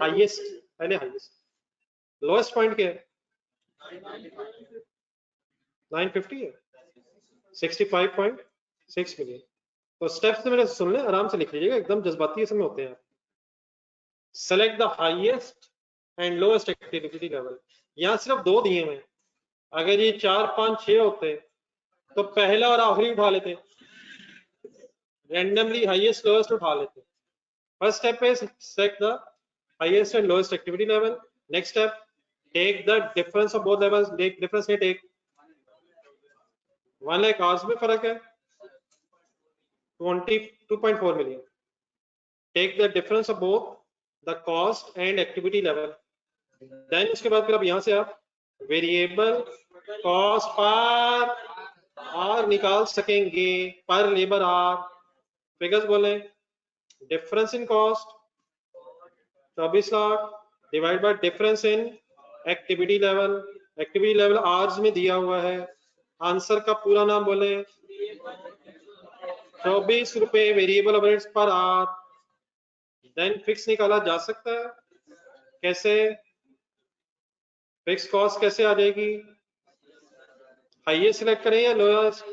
हाईएस्ट, पहले हाईएस्ट। लोएस्ट पॉइंट क्या है? 950 है, 65.6 मिलियन। तो स्टेप्स मेरे सुन लें, आराम से लिख लीजिएगा, एकदम जज्बाती समय होते हैं। Select the highest and lowest activity level. यहाँ सिर्फ 2 दिए हुए हैं, अगर ये 4, 5, 6 होते तो पहला और आखिरी उठा लेते, रैंडमली हाईएस्ट लोएस्ट उठा लेते। First step is select the highest and lowest activity level. Next step, take the difference of both levels. Take difference नहीं, take 1 लाख hours में फर्क है 22.4 million. Take the difference of both the cost and activity level. Then उसके बाद फिर अब यहाँ से आप वेरिएबल कॉस्ट पर आर निकाल सकेंगे, पर लेबर आर। फिगर्स बोले, difference in cost 24 lakh divide by difference in activity level. Activity level hours में दिया हुआ है। आंसर का पूरा नाम बोले, 24 रुपए variable overheads per hour. Then fix निकाला जा सकता है, कैसे? फिक्स कॉस्ट कैसे आ जाएगी? हाईएस्ट सिलेक्ट करें या लोएस्ट?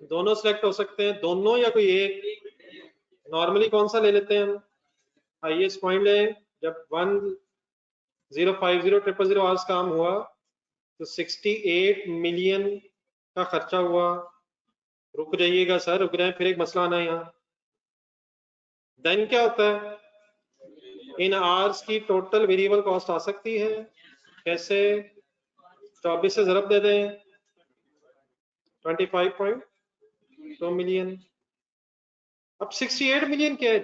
दोनों सिलेक्ट हो सकते हैं, दोनों या कोई एक। नॉर्मली कौन सा ले लेते हैं हम? हाईएस्ट पॉइंट लें। जब 1050,000 आवर्स काम हुआ तो 68 मिलियन का खर्चा हुआ। रुक जाइएगा सर, रुक रहे हैं, फिर एक मसला आना है यहाँ। देन क्या होता है? इन आवर्स की टोटल वेरिएबल कॉस्ट आ सकती है, कैसे? 24 से ज़रब दे दें, 25.2 मिलियन। अब 68 मिलियन क्या है?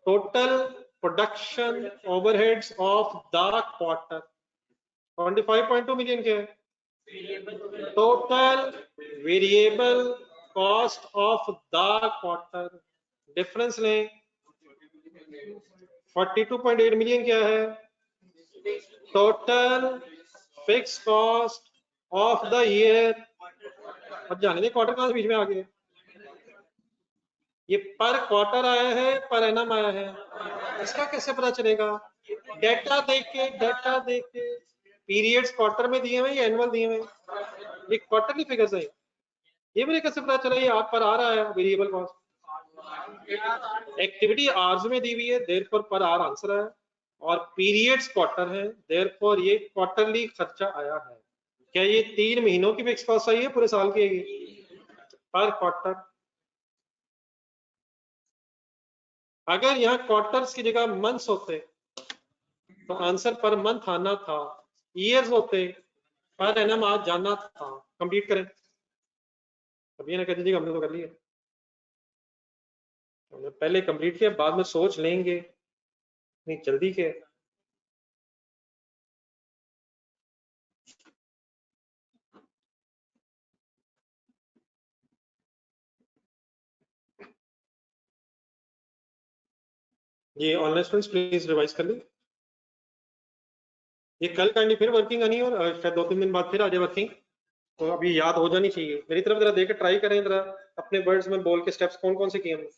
Total production overheads of the quarter. 25.2 million क्या है? Total variable cost of the quarter. Difference लें, 42.8 मिलियन क्या है? Total fix cost of the year. अब जाने दें क्वार्टर कहां से बीच में आ गए। ये पर क्वार्टर आया है, पर एनम आया है, इसका कैसे पता चलेगा? डेटा देख के पीरियड्स क्वार्टर में दिए हुए या एनुअल दिए हुए, ये क्वार्टरली फिगर्स है। ये मुझे कैसे पता चला ये आप पर आ रहा है वेरिएबल कॉस्ट? एक्टिविटी आवर्स में दी हुई है, देयरफॉर पर आवर आंसर है, और पीरियड्स क्वार्टर है, देयरफॉर ये क्वार्टरली खर्चा आया है। क्या ये 3 महीनों की फिक्स कॉस्ट आई है पूरे साल की? पर क्वार्टर। अगर यहाँ क्वार्टर्स की जगह मंथ्स होते तो आंसर पर मंथ आना था, ईयर्स होते पर एनम आज जाना था। कंप्लीट करें। अब ये ना कह दीजिएगा हमने तो कर लिया, हमने पहले कंप्लीट किया, बाद में सोच लेंगे, इतनी जल्दी के। ये ऑनलाइन स्टूडेंट्स प्लीज रिवाइज कर लें। ये कल काइंडली फिर वर्किंग आनी है, और शायद 2-3 दिन बाद फिर आ जाए वर्किंग, तो अभी याद हो जानी चाहिए। मेरी तरफ जरा देकर ट्राई करें, जरा अपने वर्ड्स में बोल के स्टेप्स कौन कौन से किए हमने।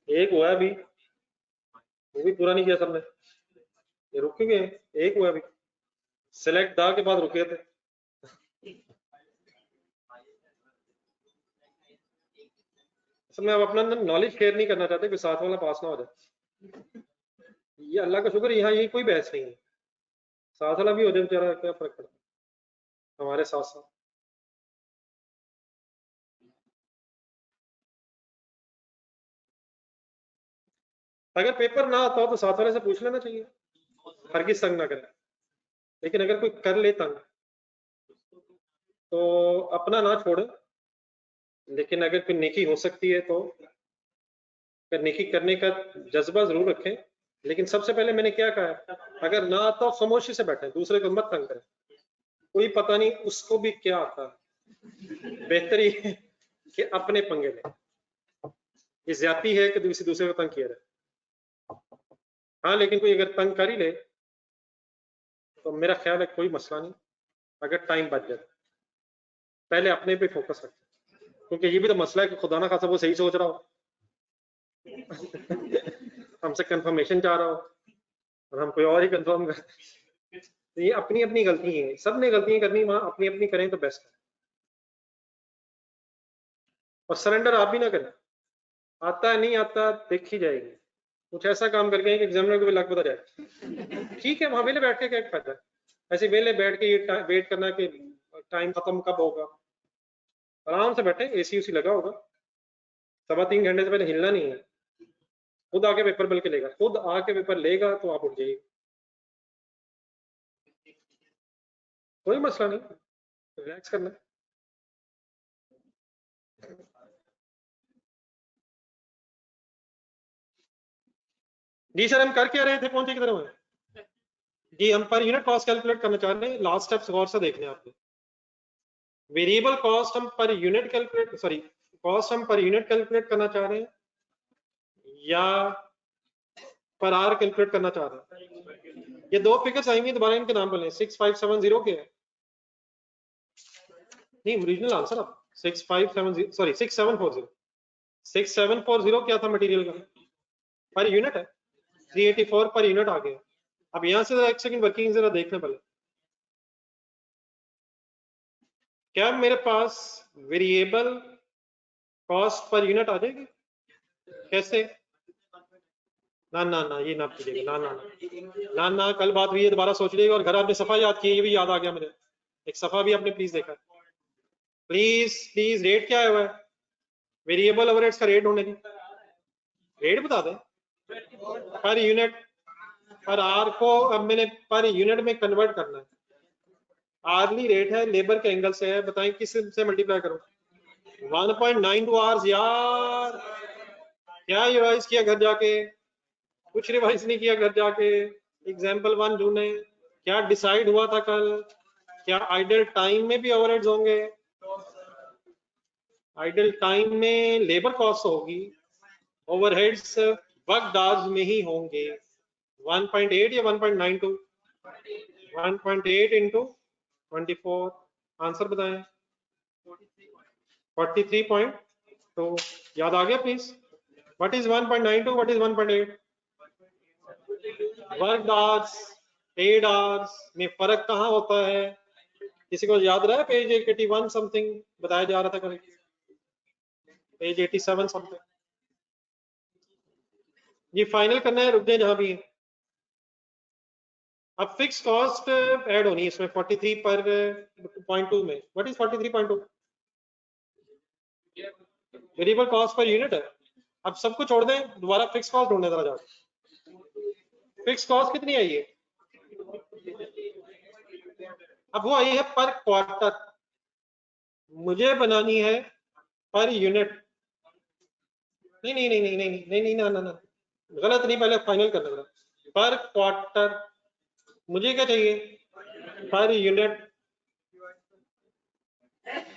एक हुआ है अभी, वो भी पूरा नहीं किया सबने, ये रुके गए। एक हुआ अभी, सिलेक्ट दा के बाद रुके थे। सब में अब अपना नॉलेज शेयर नहीं करना चाहते कि साथ वाला पास ना हो जाए। ये अल्लाह का शुक्र, यहाँ यही कोई बहस नहीं है, साथ वाला भी हो जाए बेचारा, क्या फर्क पड़ता हमारे साथ साथ। अगर पेपर ना आता हो तो साथ वाले से पूछ लेना चाहिए, हरगिज तंग ना करें। लेकिन अगर कोई कर ले तंग तो अपना ना छोड़े, लेकिन अगर कोई नेकी हो सकती है तो नेकी करने का जज्बा जरूर रखें। लेकिन सबसे पहले मैंने क्या कहा, अगर ना आता हो खामोशी से बैठे, दूसरे को मत तंग करें। कोई पता नहीं उसको भी क्या आता है, बेहतर ये है कि अपने पंगे लें। ये ज्यादती है कि दूसरे को तंग किया जाए। हाँ, लेकिन कोई अगर तंग कर ही ले तो मेरा ख्याल है कोई मसला नहीं, अगर टाइम बच जाए। पहले अपने पे फोकस रखें, क्योंकि ये भी तो मसला है कि खुदा ना खासा वो सही सोच रहा हो हमसे कंफर्मेशन चाह रहा हो और हम कोई और ही कंफर्म करते। तो ये अपनी अपनी गलती है, सब ने गलतियां करनी, वहां अपनी अपनी करें तो बेस्ट है। और सरेंडर आप भी ना करें, आता है नहीं आता देखी जाएगी, कुछ ऐसा काम करके कि एग्जामिनर को भी लग पता जाए। ठीक है, वहां वेले बैठ के क्या फायदा है, ऐसे वेले बैठ के ये वेट करना कि टाइम खत्म कब होगा। आराम से बैठे, एसी उसी लगा होगा, 3.25 घंटे से पहले हिलना नहीं है। खुद आके पेपर बल्कि लेगा, खुद आके पेपर लेगा तो आप उठ जाइए, कोई मसला नहीं, रिलैक्स करना। जी सर, हम कर क्या रहे थे, पहुंचे किधर हुए? जी हम पर यूनिट कॉस्ट कैलकुलेट करना चाह रहे हैं। लास्ट स्टेप्स गौर से देखने आपने, वेरिएबल कॉस्ट हम per unit calculate, sorry cost हम पर यूनिट कैलकुलेट करना चाह रहे हैं या पर आवर कैलकुलेट करना चाह रहे हैं। ये दो फिगर्स आएंगे, दोबारा इनके नाम बोलें। 6570 के है, नहीं ओरिजिनल आंसर अब 6570, सॉरी 6740। 6740 क्या था मटेरियल का, पर यूनिट है। 384 पर यूनिट आ गया। अब यहां से एक सेकंड वर्किंग जरा देखने पहले, क्या मेरे पास वेरिएबल कॉस्ट पर यूनिट आ जाएगी? कैसे? ना ना ना, ये ना कीजिएगा, ना ना ना ना ना, कल बात हुई है, दोबारा सोच लीजिएगा। और घर आपने सफा याद की, ये भी याद आ गया मुझे, एक सफा भी आपने प्लीज देखा। प्लीज प्लीज, रेट क्या हुआ है? वेरिएबल ओवरहेड्स का रेट होने दी, रेट बता दें पर यूनिट। पर आर को अब मैंने पर यूनिट में कन्वर्ट करना है। आर्ली रेट है, लेबर के एंगल से है, बताएं किस से मल्टीप्लाई करो? 1.92 आवर्स। यार क्या रिवाइज किया घर जाके? कुछ रिवाइज नहीं किया घर जाके। एग्जाम्पल 1 ढूंढे, क्या डिसाइड हुआ था कल? क्या आइडल टाइम में भी ओवरहेड्स होंगे? आइडल टाइम में लेबर कॉस्ट होगी, ओवरहेड्स वर्क आवर्स में ही होंगे। 1.8 या 1.92? 1.8 इंटू 24। आंसर बताएं। 43.2 याद आ गया please. What is 1.92, what is 1.8? Work hours, paid hours में फर्क कहाँ होता है? किसी को याद रहा है? पेज 81 समथिंग बताया जा रहा था कल, पेज 87 समथिंग। ये फाइनल करना है, रुक जाए जहां भी है। अब फिक्स कॉस्ट ऐड होनी है इसमें 43 पर पॉइंट 2 में। What is 43.2? Variable cost per unit है। अब सबको छोड़ दें, दोबारा फिक्स कॉस्ट ढूंढने जरा जाओ। फिक्स कॉस्ट कितनी आई है? अब वो आई है पर क्वार्टर, मुझे बनानी है पर यूनिट। नहीं नहीं नहीं नहीं नहीं नहीं नहीं ना ना ना, गलत नहीं, पहले फाइनल करना जरा। पर क्वार्टर मुझे क्या चाहिए? पर यूनिट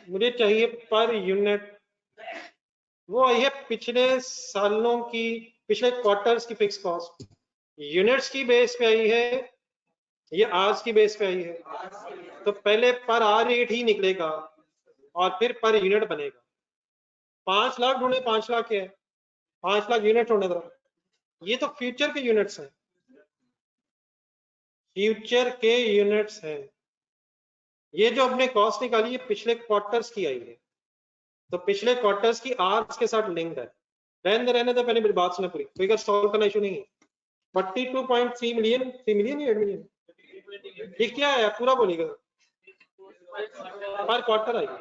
मुझे चाहिए पर यूनिट। वो आई है पिछले सालों की, पिछले क्वार्टर्स की फिक्स कॉस्ट। यूनिट्स की बेस पे आई है, ये आज की बेस पे आई है। तो पहले पर आर रेट ही निकलेगा और फिर पर यूनिट बनेगा। 5 लाख ढूंढे, 5 लाख क्या है? 5 लाख यूनिट ढूंढे जरा। ये तो फ्यूचर के यूनिट्स हैं, फ्यूचर के यूनिट्स हैं। ये जो अपने कॉस्ट निकाली है पिछले क्वार्टर्स की आई है, तो पिछले क्वार्टर्स की आर्स के साथ लिंक्ड है। रहने दो, पहले मेरी बात सुने पूरी, फिगर सॉल्व करना इशू नहीं है। 42.3 मिलियन, 3 मिलियन या 8 मिलियन? ये क्या है पूरा बोलिएगा। पर क्वार्टर आई है,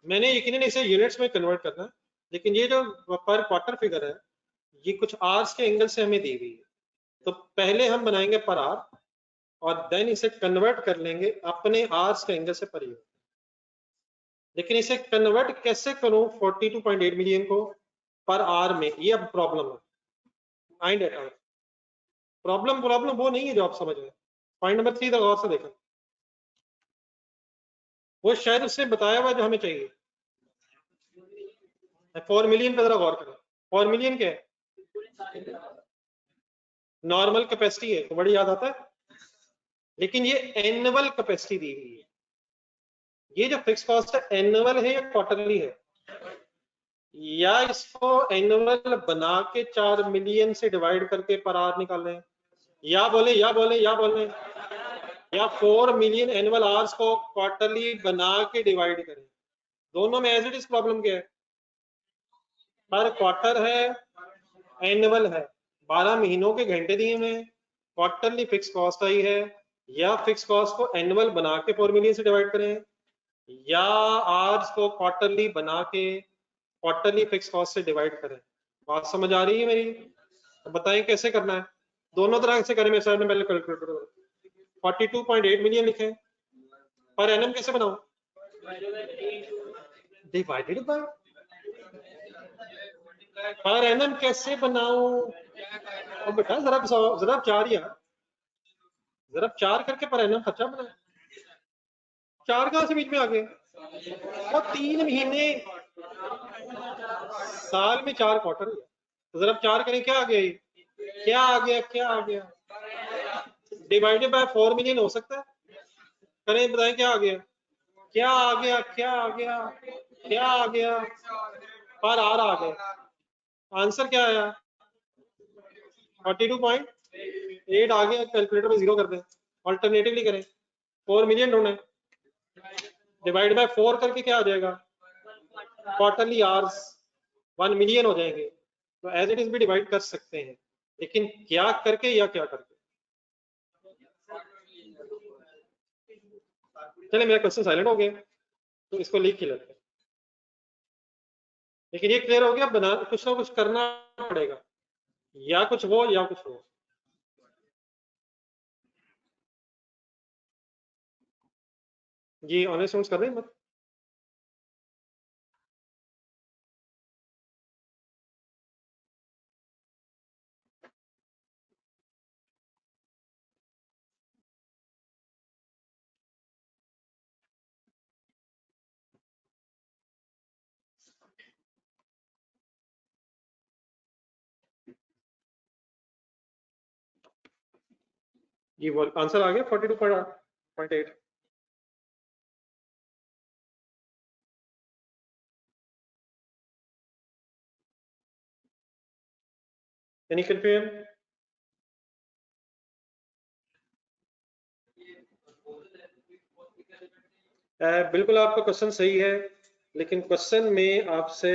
मैंने यकीनन इसे यूनिट्स में कन्वर्ट करना है, लेकिन ये जो पर क्वार्टर फिगर है ये कुछ आर्स के एंगल से हमें दी हुई है। तो पहले हम बनाएंगे पर आर और देन इसे कन्वर्ट कर लेंगे अपने आर्स के एंगल से पर यूनिट। लेकिन इसे कन्वर्ट कैसे करूं 42.8 मिलियन को पर आर में, ये अब प्रॉब्लम है। Find it out. Problem problem वो नहीं है जो आप समझ रहे हैं। पॉइंट नंबर 3 तक गौर से देखें, वो शायद उसने बताया हुआ जो हमें चाहिए। 4 मिलियन पे जरा गौर करें। 4 मिलियन क्या है? नॉर्मल कैपेसिटी है तो बड़ी याद आता है, लेकिन ये एनुअल कैपेसिटी दी हुई है। ये जो फिक्स कॉस्ट है एनुअल है या क्वार्टरली है? या इसको एनुअल बना के 4 मिलियन से डिवाइड करके पर आवर निकाल रहे हैं? या बोले या बोले या बोले, या 4 मिलियन एनुअल आवर्स को क्वार्टरली बना के डिवाइड करें? दोनों में एज इट इज प्रॉब्लम क्या है? पर क्वार्टर है, एनुअल है, 12 महीनों के घंटे दिए हुए हैं, क्वार्टरली फिक्स कॉस्ट आई है। या फिक्स कॉस्ट को एनुअल बना के 4 मिलियन से डिवाइड करें, या आवर्स को क्वार्टरली बना के क्वार्टरली फिक्स कॉस्ट से डिवाइड करें। बात समझ आ रही है मेरी? तो बताएं कैसे करना है। दोनों तरह से करें। मेरे सर ने पहले कैलकुलेटर 42.8 मिलियन लिखे, पर एनम कैसे बनाऊं? डिवाइडेड बाय, पर एनम कैसे बनाऊं? और बेटा जरा 4 यार, जरा 4 करके पर एनम खर्चा बनाए। 4 कहां से बीच में आ गए? और 3 महीने, साल में 4 क्वार्टर है, तो जरा 4 करें, क्या आ गया ये? क्या आ गया, क्या आ गया? डिवाइडेड बाय 4 मिलियन हो सकता है? करें, बताएं क्या आ गया, क्या आ गया, क्या आ गया, क्या आ गया? पर आर आ गया। आंसर क्या आया? 42.8 आ गया। कैलकुलेटर में 0 कर दें, ऑल्टरनेटिवली करें। 4 मिलियन ढूंढे, डिवाइड बाय 4 करके क्या आ जाएगा? क्वार्टरली आवर्स 1 मिलियन हो जाएंगे। तो एज इट इज भी डिवाइड कर सकते हैं, लेकिन क्या करके या क्या करके? चले, मेरा क्वेश्चन साइलेंट हो गया तो इसको लिख ही लेते हैं। लेकिन ये क्लियर हो गया, बना कुछ ना कुछ करना पड़ेगा, या कुछ हो या कुछ हो। जी ऑनलाइन स्टूडेंट्स कर रहे हैं मत। जी वो आंसर आ गया 42.8। Any confusion? बिल्कुल आपका क्वेश्चन सही है, लेकिन क्वेश्चन में आपसे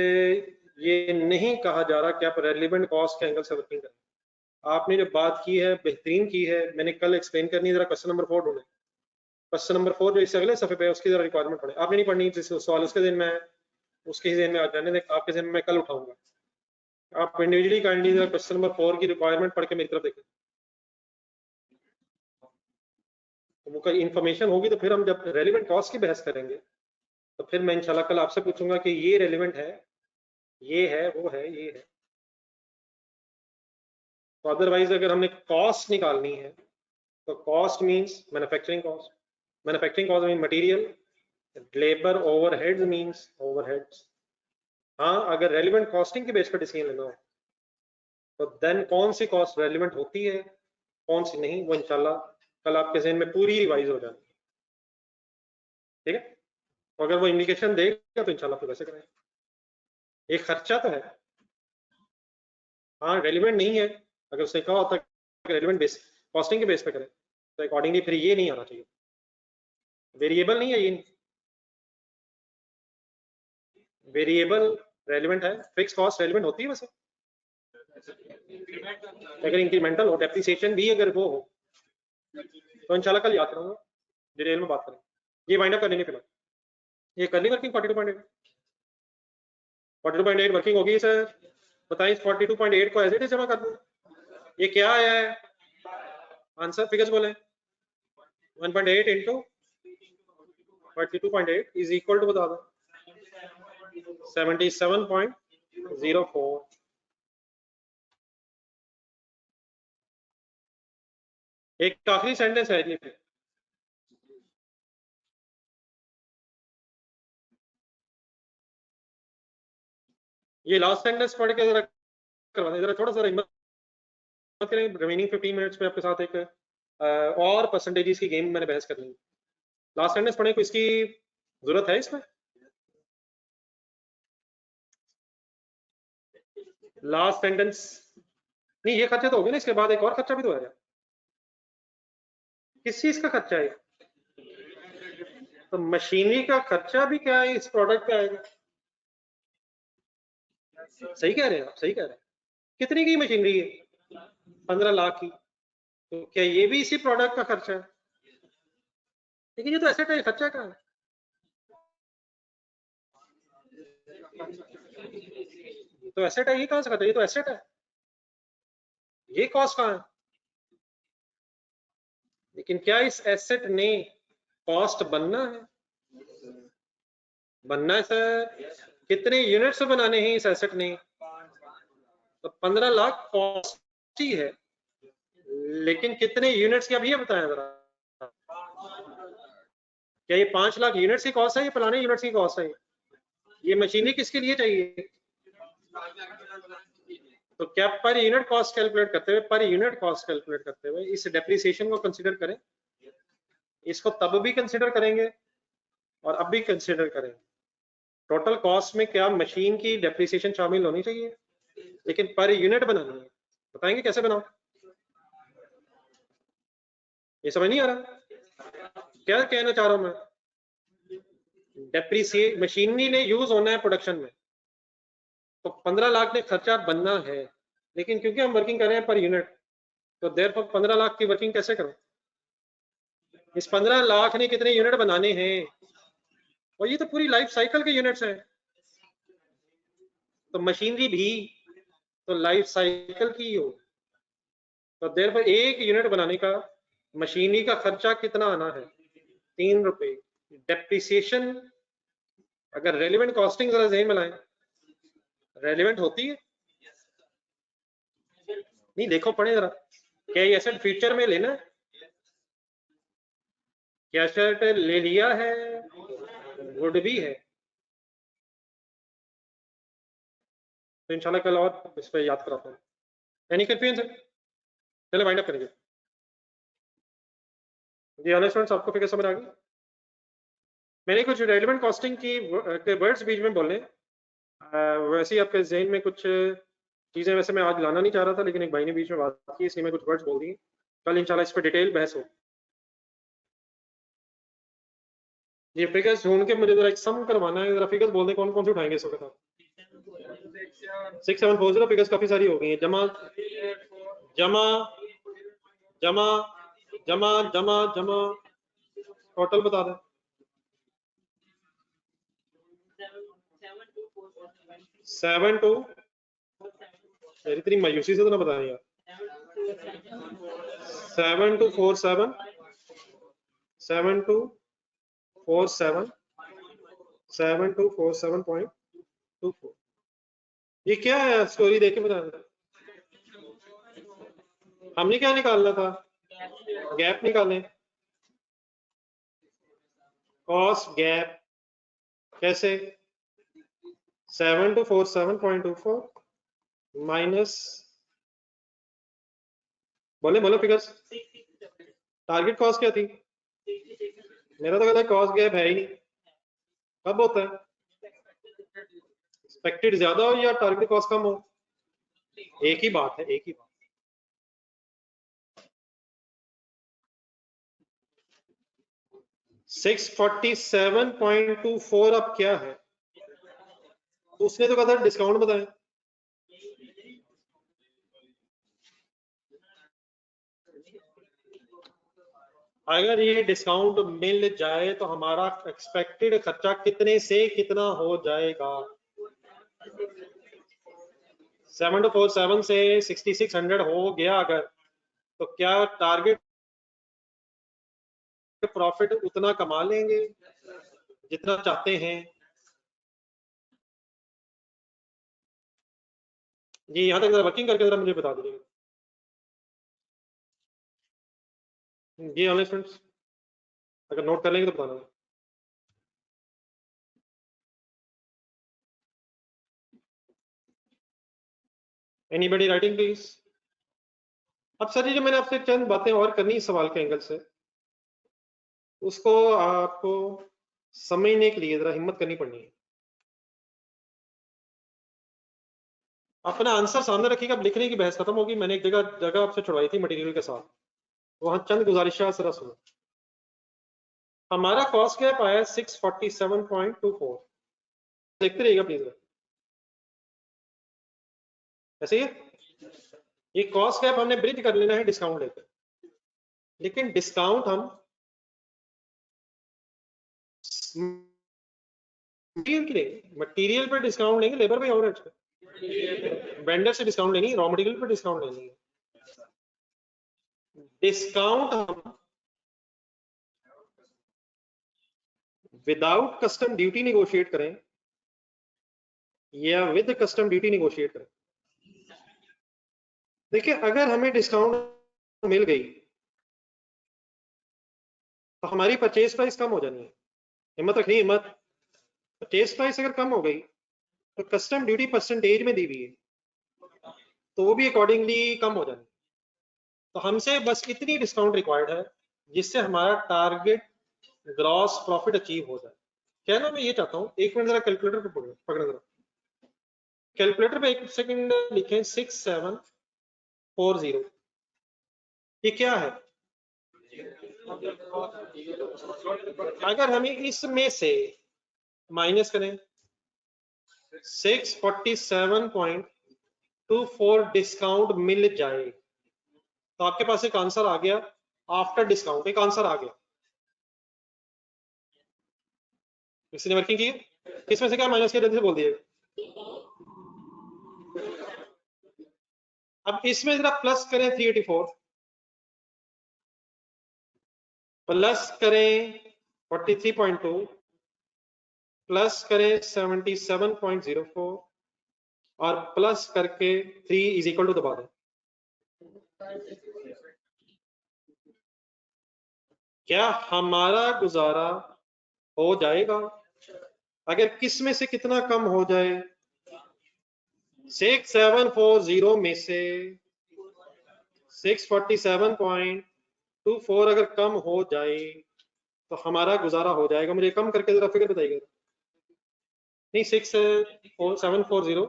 ये नहीं कहा जा रहा कि आप रेलिवेंट कॉस्ट के एंगल से वर्किंग करें। आपने जो बात की है बेहतरीन की है, मैंने कल एक्सप्लेन करनी है। जरा क्वेश्चन नंबर 4 ढूंढे, क्वेश्चन नंबर 4 जो इससे अगले सफे पे है उसकी जरा रिक्वायरमेंट पढ़े। आपने नहीं पढ़नी, जिस सवाल उसके दिन में है उसके दिन में आ जाने दें, आपके दिन में मैं कल उठाऊंगा। आप इंडिविजुअली काइंडली जरा क्वेश्चन नंबर 4 की रिक्वायरमेंट पढ़ के मेरी तरफ देखें। तो इन्फॉर्मेशन होगी तो फिर हम जब रेलिवेंट कॉस्ट की बहस करेंगे तो फिर मैं इंशाल्लाह कल आपसे पूछूंगा कि ये रेलिवेंट है, ये है, वो है, ये है। तो अदरवाइज अगर हमने कॉस्ट निकालनी है तो cost means manufacturing cost, manufacturing cost mean material, labour overheads means overheads. हाँ, अगर रेलिवेंट कॉस्टिंग के बेस पर डिसीजन लेना हो तो देन कौन सी कॉस्ट रेलिवेंट होती है, कौन सी नहीं, वो इंशाल्लाह कल आपके ज़हन में पूरी रिवाइज हो जाएगी। ठीक है, तो अगर वो इंडिकेशन देगा तो इंशाल्लाह फिर वैसे करें। एक खर्चा तो है, हाँ रेलिवेंट नहीं है, अगर उसने कहा होता है रेलिवेंट बेस कॉस्टिंग के बेस पे करें तो अकॉर्डिंगली फिर ये नहीं आना चाहिए। वेरिएबल नहीं है ये, वेरिएबल रेलिवेंट है, फिक्स कॉस्ट रेलिवेंट होती है वैसे। अगर इंक्रीमेंटल हो, डेप्रिसिएशन भी अगर वो हो तो इंशाल्लाह कल याद करूंगा, डिटेल में बात करें। ये वाइंड अप करने नहीं फिलहाल, ये कर ली वर्किंग 42.8, 42.8 वर्किंग होगी सर। बताइए 42.8 को एज इट इज जमा कर दूं, ये क्या आया है आंसर, फिगर्स बोले। 1.8 इंटू 42.8 इज इक्वल टू बता दो 77.04। एक आखिरी सेंटेंस है जी, ये लास्ट सेंटेंस पढ़ के जरा करवा, जरा थोड़ा सा हिम्मत करें। रिमेनिंग 15 मिनट्स में आपके साथ एक और परसेंटेजेस की गेम मैंने बहस करनी है। लास्ट सेंटेंस पढ़े, कोई इसकी जरूरत है इसमें? लास्ट सेंटेंस नहीं, ये खर्चा तो हो गया ना, इसके बाद एक और खर्चा भी तो है। किस चीज का खर्चा है? तो मशीनरी का खर्चा भी क्या है इस प्रोडक्ट पे आएगा? सही कह रहे हैं आप, सही कह रहे हैं। कितने की मशीनरी है? 15 लाख की। तो क्या ये भी इसी प्रोडक्ट का खर्चा है? लेकिन ये तो एसेट है, खर्चा कहाँ है? तो एसेट है, ये कहां से खर्चा? ये तो एसेट है, ये कॉस्ट कहाँ है? लेकिन क्या इस एसेट ने कॉस्ट बनना है? बनना है सर। कितने यूनिट्स बनाने हैं इस एसेट ने? तो 15 लाख कॉस्ट ही है, लेकिन कितने यूनिट्स की, अब ये बताएं जरा। क्या ये 5 लाख यूनिट्स की कॉस्ट है, ये फलाने यूनिट्स की कॉस्ट है? ये मशीनरी किसके लिए चाहिए? तो क्या पर यूनिट कॉस्ट कैलकुलेट करते हुए, पर यूनिट कॉस्ट कैलकुलेट करते हुए इस डेप्रिसिएशन को कंसीडर करें? इसको तब भी कंसीडर करेंगे और अब भी कंसीडर करेंगे। टोटल कॉस्ट में क्या मशीन की डेप्रिसिएशन शामिल होनी चाहिए, लेकिन पर यूनिट बनानी है। बताएंगे कैसे बनाओ? ये समझ नहीं आ रहा क्या कहना चाह रहा हूं मैं? डेप्रिसिएट मशीनरी ने यूज होना है प्रोडक्शन में, तो 15 लाख ने खर्चा बनना है, लेकिन क्योंकि हम वर्किंग कर रहे हैं पर यूनिट, तो देयरफॉर 15 लाख की वर्किंग कैसे करो? इस 15 लाख ने कितने यूनिट बनाने हैं? और ये तो पूरी लाइफ साइकिल के यूनिट्स हैं। तो मशीनरी भी तो लाइफ साइकिल की हो, तो देयरफॉर एक यूनिट बनाने का मशीनरी का खर्चा कितना आना है? 3 रुपए। डेप्रिसिएशन अगर रेलिवेंट कॉस्टिंग जरा ज़हन में लाएं, रेलिवेंट होती है? नहीं, देखो पढ़े जरा, क्या ये एसेट फ्यूचर में लेना है? क्या एसेट ले लिया है, गुड भी है। तो इंशाल्लाह कल और इस पर याद कराता हूँ। Any confusion? चलो वाइंड अप करेंगे जी। ऑनर स्टूडेंट्स, आपको फिगर समझ आ गई? मैंने कुछ रेलिवेंट कॉस्टिंग की के वर्ड्स बीच में बोले, वैसे ही आपके जहन में कुछ चीजें वैसे मैं आज लाना नहीं चाह रहा था, लेकिन एक भाई ने बीच में बात की, इसलिए मैं कुछ वर्ड्स बोल दिए। कल इंशाल्लाह इस पर डिटेल बहस हो। ये फिगर्स ढूंढ के मुझे जरा एक सम करवाना है, जरा फिगर्स बोल दे कौन कौन से उठाएंगे इस वक्त आप। 6740 फिगर्स काफी सारी हो गई हैं। जमा जमा जमा जमा जमा जमा टोटल बता दें। 7 2 यार इतनी मायूसी से तो ना बताएं यार। 7 2 4 7 7 2 4 7 7 2 4 7.24। ये क्या है, स्टोरी देख के बता दें। हमने क्या निकालना था, गैप निकालें। कॉस्ट गैप कैसे, 7 2 4 7.24 माइनस, बोले बोलो फिगर्स। टारगेट कॉस्ट क्या थी, मेरा तो कहता है कॉस्ट गैप है ही नहीं। कब होता है, एक्सपेक्टेड ज्यादा हो या टारगेट कॉस्ट कम हो, एक ही बात है, एक ही बात। $647.24 अब क्या है, उसने तो कहा था डिस्काउंट बताएं। अगर ये डिस्काउंट मिल जाए तो हमारा एक्सपेक्टेड खर्चा कितने से कितना हो जाएगा। 747 से 6600 हो गया अगर, तो क्या टारगेट प्रॉफिट उतना कमा लेंगे जितना चाहते हैं। जी यहाँ तक जरा वर्किंग करके जरा मुझे बता दीजिएगा। जी ऑनलाइन स्टूडेंट्स अगर नोट कर लेंगे तो बताना। Anybody writing please. अब सर जी जो मैंने आपसे चंद बातें और करनी इस सवाल के एंगल से, उसको आपको समझने के लिए जरा हिम्मत करनी पड़नी है। अपना आंसर सामने रखिएगा, अब लिखने की बहस खत्म होगी। मैंने एक जगह आपसे छुड़वाई थी मटेरियल के साथ, वहां चंद गुजारिशात जरा सुनो। हमारा कॉस्ट गैप आया 647.24, देखते रहिएगा प्लीज। ऐसे ही ये कॉस्ट गैप हमने ब्रिज कर लेना है डिस्काउंट लेकर, लेकिन डिस्काउंट हम मटेरियल पर डिस्काउंट लेंगे, लेबर पे और वेंडर से डिस्काउंट लेनी, रॉ मटेरियल पर डिस्काउंट लेनी है। डिस्काउंट हम विदाउट कस्टम ड्यूटी निगोशिएट करें या विद कस्टम ड्यूटी निगोशिएट करें। देखिए अगर हमें डिस्काउंट मिल गई तो हमारी परचेज प्राइस कम हो जानी है। हिम्मत रखनी, हिम्मत। परचेज प्राइस अगर कम हो गई तो कस्टम ड्यूटी परसेंटेज में दी हुई है तो वो भी अकॉर्डिंगली कम हो जानी। तो हमसे बस इतनी डिस्काउंट रिक्वायर्ड है जिससे हमारा टारगेट ग्रॉस प्रॉफिट अचीव हो जाए। कहना मैं ये चाहता हूँ, एक मिनट जरा कैलकुलेटर पे पकड़े जरा, कैलकुलेटर पे एक सेकंड लिखें 6740। ये क्या है, अगर हमें इसमें से माइनस करें 647.24 डिस्काउंट मिल जाए तो आपके पास एक आंसर आ गया। आफ्टर डिस्काउंट एक आंसर आ गया। किसी ने वर्किंग की, इसमें से क्या माइनस किया जल्दी से बोल दिए। अब इसमें जरा प्लस करें 384, प्लस करें 43.2, प्लस करें 77.04 और प्लस करके 3 इज इक्वल टू दबा दें। क्या हमारा गुजारा हो जाएगा अगर किस में से कितना कम हो जाए, 6740 में से 647.24 अगर कम हो जाए तो हमारा गुजारा हो जाएगा। मुझे कम करके जरा फिगर बताइएगा। नहीं 6740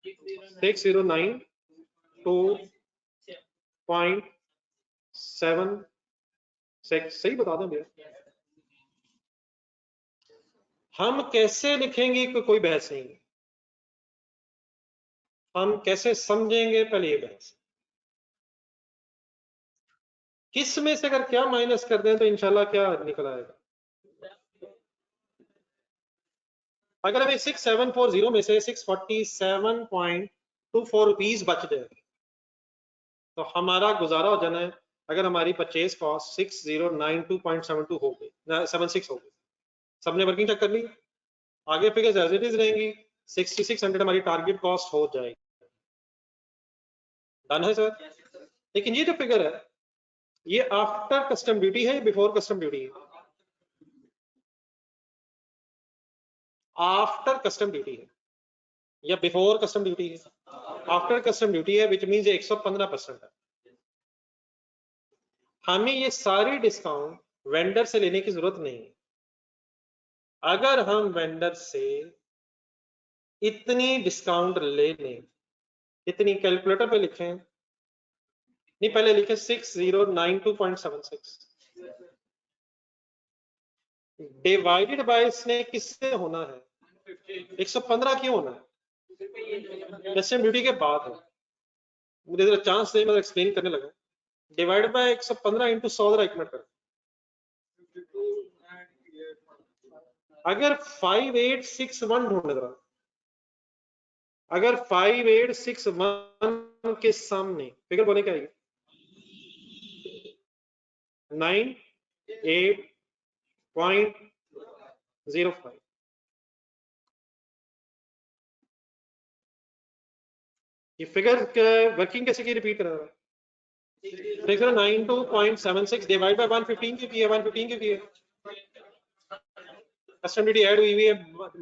609.2.76 सही बता दें भैया। हम कैसे लिखेंगे कोई बहस नहीं, हम कैसे समझेंगे पहले ये बहस। किस में से अगर क्या माइनस कर दें तो इंशाल्लाह क्या निकल आएगा। अगर हमें 6740 में से 647.24 रुपीज बच जाए तो हमारा गुजारा हो जाना है। अगर हमारी परचेज कॉस्ट 6092.72 हो गई, 76 हो गई, सबने वर्किंग चेक कर ली, आगे फिगर्स एज इट इज रहेंगी, 6600 हमारी टारगेट कॉस्ट हो जाएगी। डन है सर? लेकिन ये जो फिगर है ये आफ्टर कस्टम ड्यूटी है, बिफोर कस्टम ड्यूटी है? आफ्टर कस्टम ड्यूटी है या बिफोर कस्टम ड्यूटी है? आफ्टर कस्टम ड्यूटी है, विच मीन्स 115% है। हमें ये सारी डिस्काउंट वेंडर से लेने की जरूरत नहीं है। अगर हम वेंडर से इतनी डिस्काउंट ले लें, इतनी कैलकुलेटर पे लिखें, नहीं पहले लिखे 6092.76 डिवाइडेड बाय इसने किससे होना है? 115 क्यों होना है? कस्टम ड्यूटी के बाद है। मुझे जरा चांस दे, मैं एक्सप्लेन करने लगा। डिवाइड बाय 115 इंटू 100 जरा एक मिनट कर। अगर 5861 ढूंढ जरा, अगर 5861 के सामने फिगर बोले क्या आएगी? 98.05। ये फिगर वर्किंग कैसे की रिपीट कर रहा है? फिगर 92.76 डिवाइड बाय 115 क्यों की है? 115 क्यों की है? कस्टम ड्यूटी ऐड हुई है,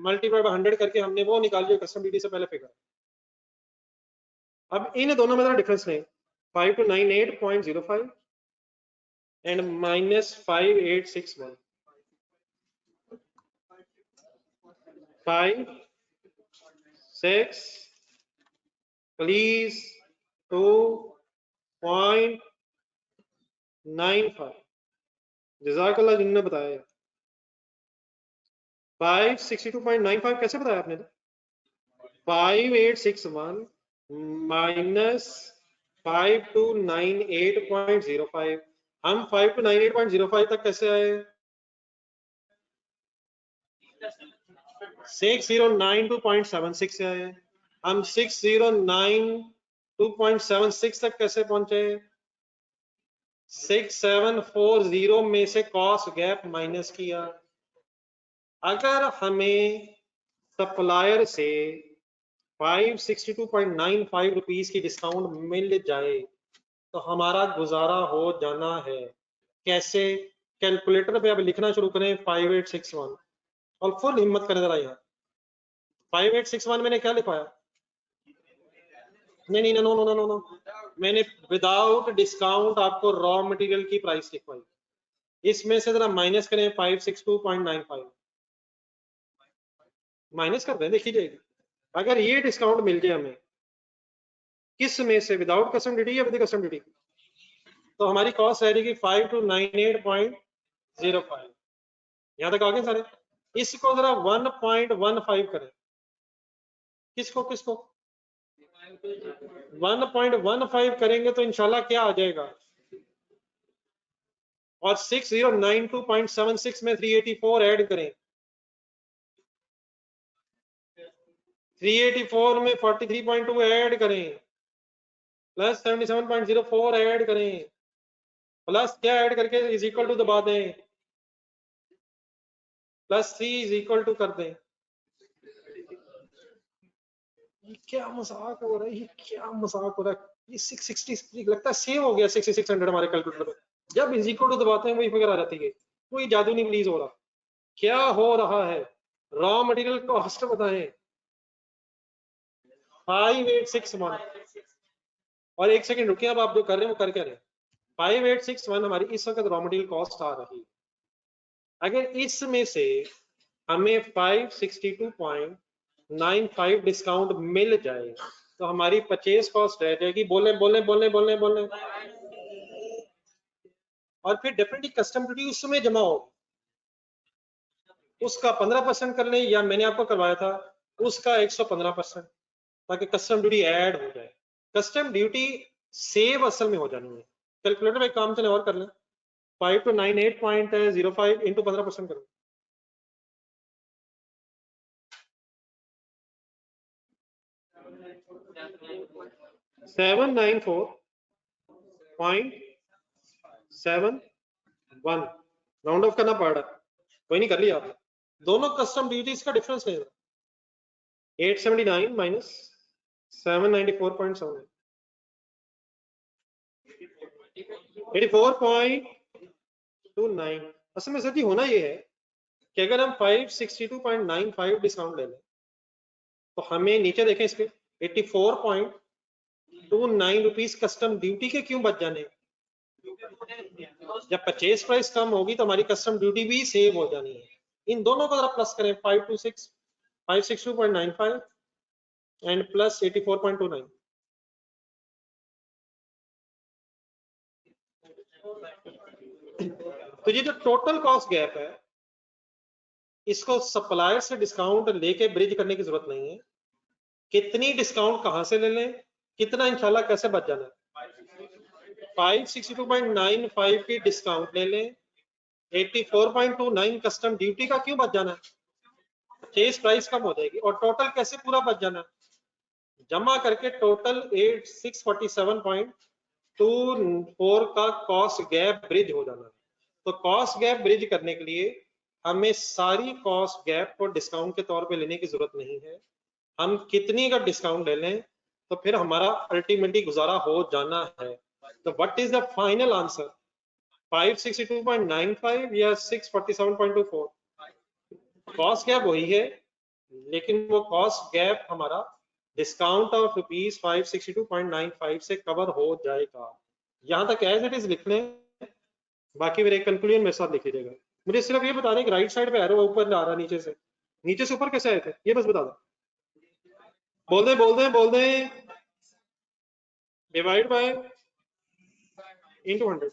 मल्टीप्लाई बाय 100 करके हमने वो निकाल लिया कस्टम ड्यूटी से पहले फिगर। अब इन दोनों में डिफरेंस लें, 5298.05 एंड माइनस 5861, 5 6 प्लीज 2.95 जज़ाकल्लाह जिन्होंने बताया। 562.95 कैसे बताया आपने? 5861 माइनस 5298.05। हम 5298.05 तक कैसे आए? 6092.76 से आए। हम 6092.76 तक कैसे पहुंचे? 6740 में से कॉस्ट गैप माइनस किया। अगर हमें सप्लायर से 562.95 रुपीस की डिस्काउंट मिल जाए तो हमारा गुजारा हो जाना है। कैसे? कैलकुलेटर पे अब लिखना शुरू करें 5861 और फुल हिम्मत करें जरा। यहाँ 5861 मैंने क्या लिखवाया? नहीं, no no no no no, मैंने विदाउट डिस्काउंट आपको रॉ मटेरियल की प्राइस लिखवाई। इसमें से जरा माइनस करें 562.95, माइनस कर दें, देखी जाएगी। अगर ये डिस्काउंट मिल जाए हमें, किस में से? विदाउट कस्टम ड्यूटी या विद कस्टम ड्यूटी? तो हमारी कॉस्ट रहेगी 5298.05। यहां तक आगे सारे। इसको जरा 1.15 करें। किसको किसको 1.15 करेंगे तो इंशाल्लाह क्या आ जाएगा? और 6092.76 में 384 ऐड करें, 384 में 43.2 ऐड करें, प्लस 77.04 ऐड करें, प्लस क्या ऐड करके इज इक्वल टू दबा दें, प्लस 3 इज इक्वल टू कर दें। ये क्या मजाक हो रहा है? ये क्या मजाक हो रहा है? ये 660 लगता है सेव हो गया 6600 हमारे कैलकुलेटर पे। जब इज इक्वल टू दबाते हैं वही फिगर आ जाती है। कोई जादू नहीं प्लीज हो रहा। क्या हो रहा है? रॉ मटेरियल कॉस्ट बताएं। 5861 और एक सेकंड रुकिए, अब आप जो कर रहे हैं वो कर क्या रहे हैं? 5861 हमारी इस वक्त रॉ मटेरियल कॉस्ट आ रही है। अगर इसमें से हमें 562.95 95 डिस्काउंट मिल जाए तो हमारी परचेज कॉस्ट रह जाएगी, बोले बोले बोले बोले बोले, और फिर डेफिनेटली कस्टम ड्यूटी उस समय जमा हो, उसका 15% कर लें, या मैंने आपको करवाया था उसका 115%, ताकि कस्टम ड्यूटी ऐड हो जाए। कस्टम ड्यूटी सेव असल में हो जानी है। कैलकुलेटर में काम चले और कर लें, 5298.05 इंटू 15% करो, 794.71, राउंड ऑफ करना पड़ रहा है, कोई नहीं कर लिया आपने। दोनों कस्टम ड्यूटीज का डिफरेंस नहीं है, 879 माइनस 794.7, 84.29। असल में सर जी होना ये है कि अगर हम 562.95 डिस्काउंट ले लें तो हमें नीचे देखें इस पे 84.29 रुपीस कस्टम ड्यूटी के क्यों बच जाने। जब परचेज प्राइस कम होगी तो हमारी कस्टम ड्यूटी भी सेव हो जानी है। इन दोनों को जरा प्लस करें, 562.95 एंड प्लस 84.29, तो ये जो टोटल कॉस्ट गैप है इसको सप्लायर से डिस्काउंट लेके ब्रिज करने की जरूरत नहीं है। कितनी डिस्काउंट कहां से ले लें, कितना इंशाल्लाह कैसे बच जाना है, 562.95 की डिस्काउंट ले लें, 84.29 कस्टम ड्यूटी का क्यों बच जाना है, परचेज प्राइस कम हो जाएगी, और टोटल कैसे पूरा बच जाना है, जमा करके टोटल 8647.24 का कॉस्ट गैप ब्रिज हो जाना है। तो कॉस्ट गैप ब्रिज करने के लिए हमें सारी कॉस्ट गैप को डिस्काउंट के तौर पे लेने की जरूरत नहीं है, हम कितनी का डिस्काउंट ले लें तो फिर हमारा अल्टीमेटली गुजारा हो जाना है। तो what is the final answer, 562.95 या 647.24, कॉस्ट गैप वही है, लेकिन वो कॉस्ट गैप हमारा डिस्काउंट ऑफ रुपीज 562.95 से कवर हो जाएगा। यहां तक एज इट इज लिख लें, बाकी मेरे कंक्लूजन मेरे साथ लिख लीजिएगा। मुझे सिर्फ ये बता दें कि राइट साइड पे एरो ऊपर आ रहा है, नीचे से ऊपर कैसे आए थे, ये बस बता दो। बोल दें बोल दें बोल दें, डिवाइड बाय इंटू 100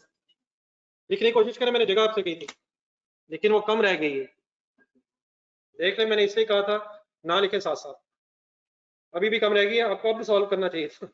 लिखने की कोशिश करें, मैंने जगह आपसे कही थी लेकिन वो कम रह गई है, देख लें मैंने इसलिए कहा था ना लिखे साथ साथ, अभी भी कम रह गई है, आपको अब सॉल्व करना चाहिए था।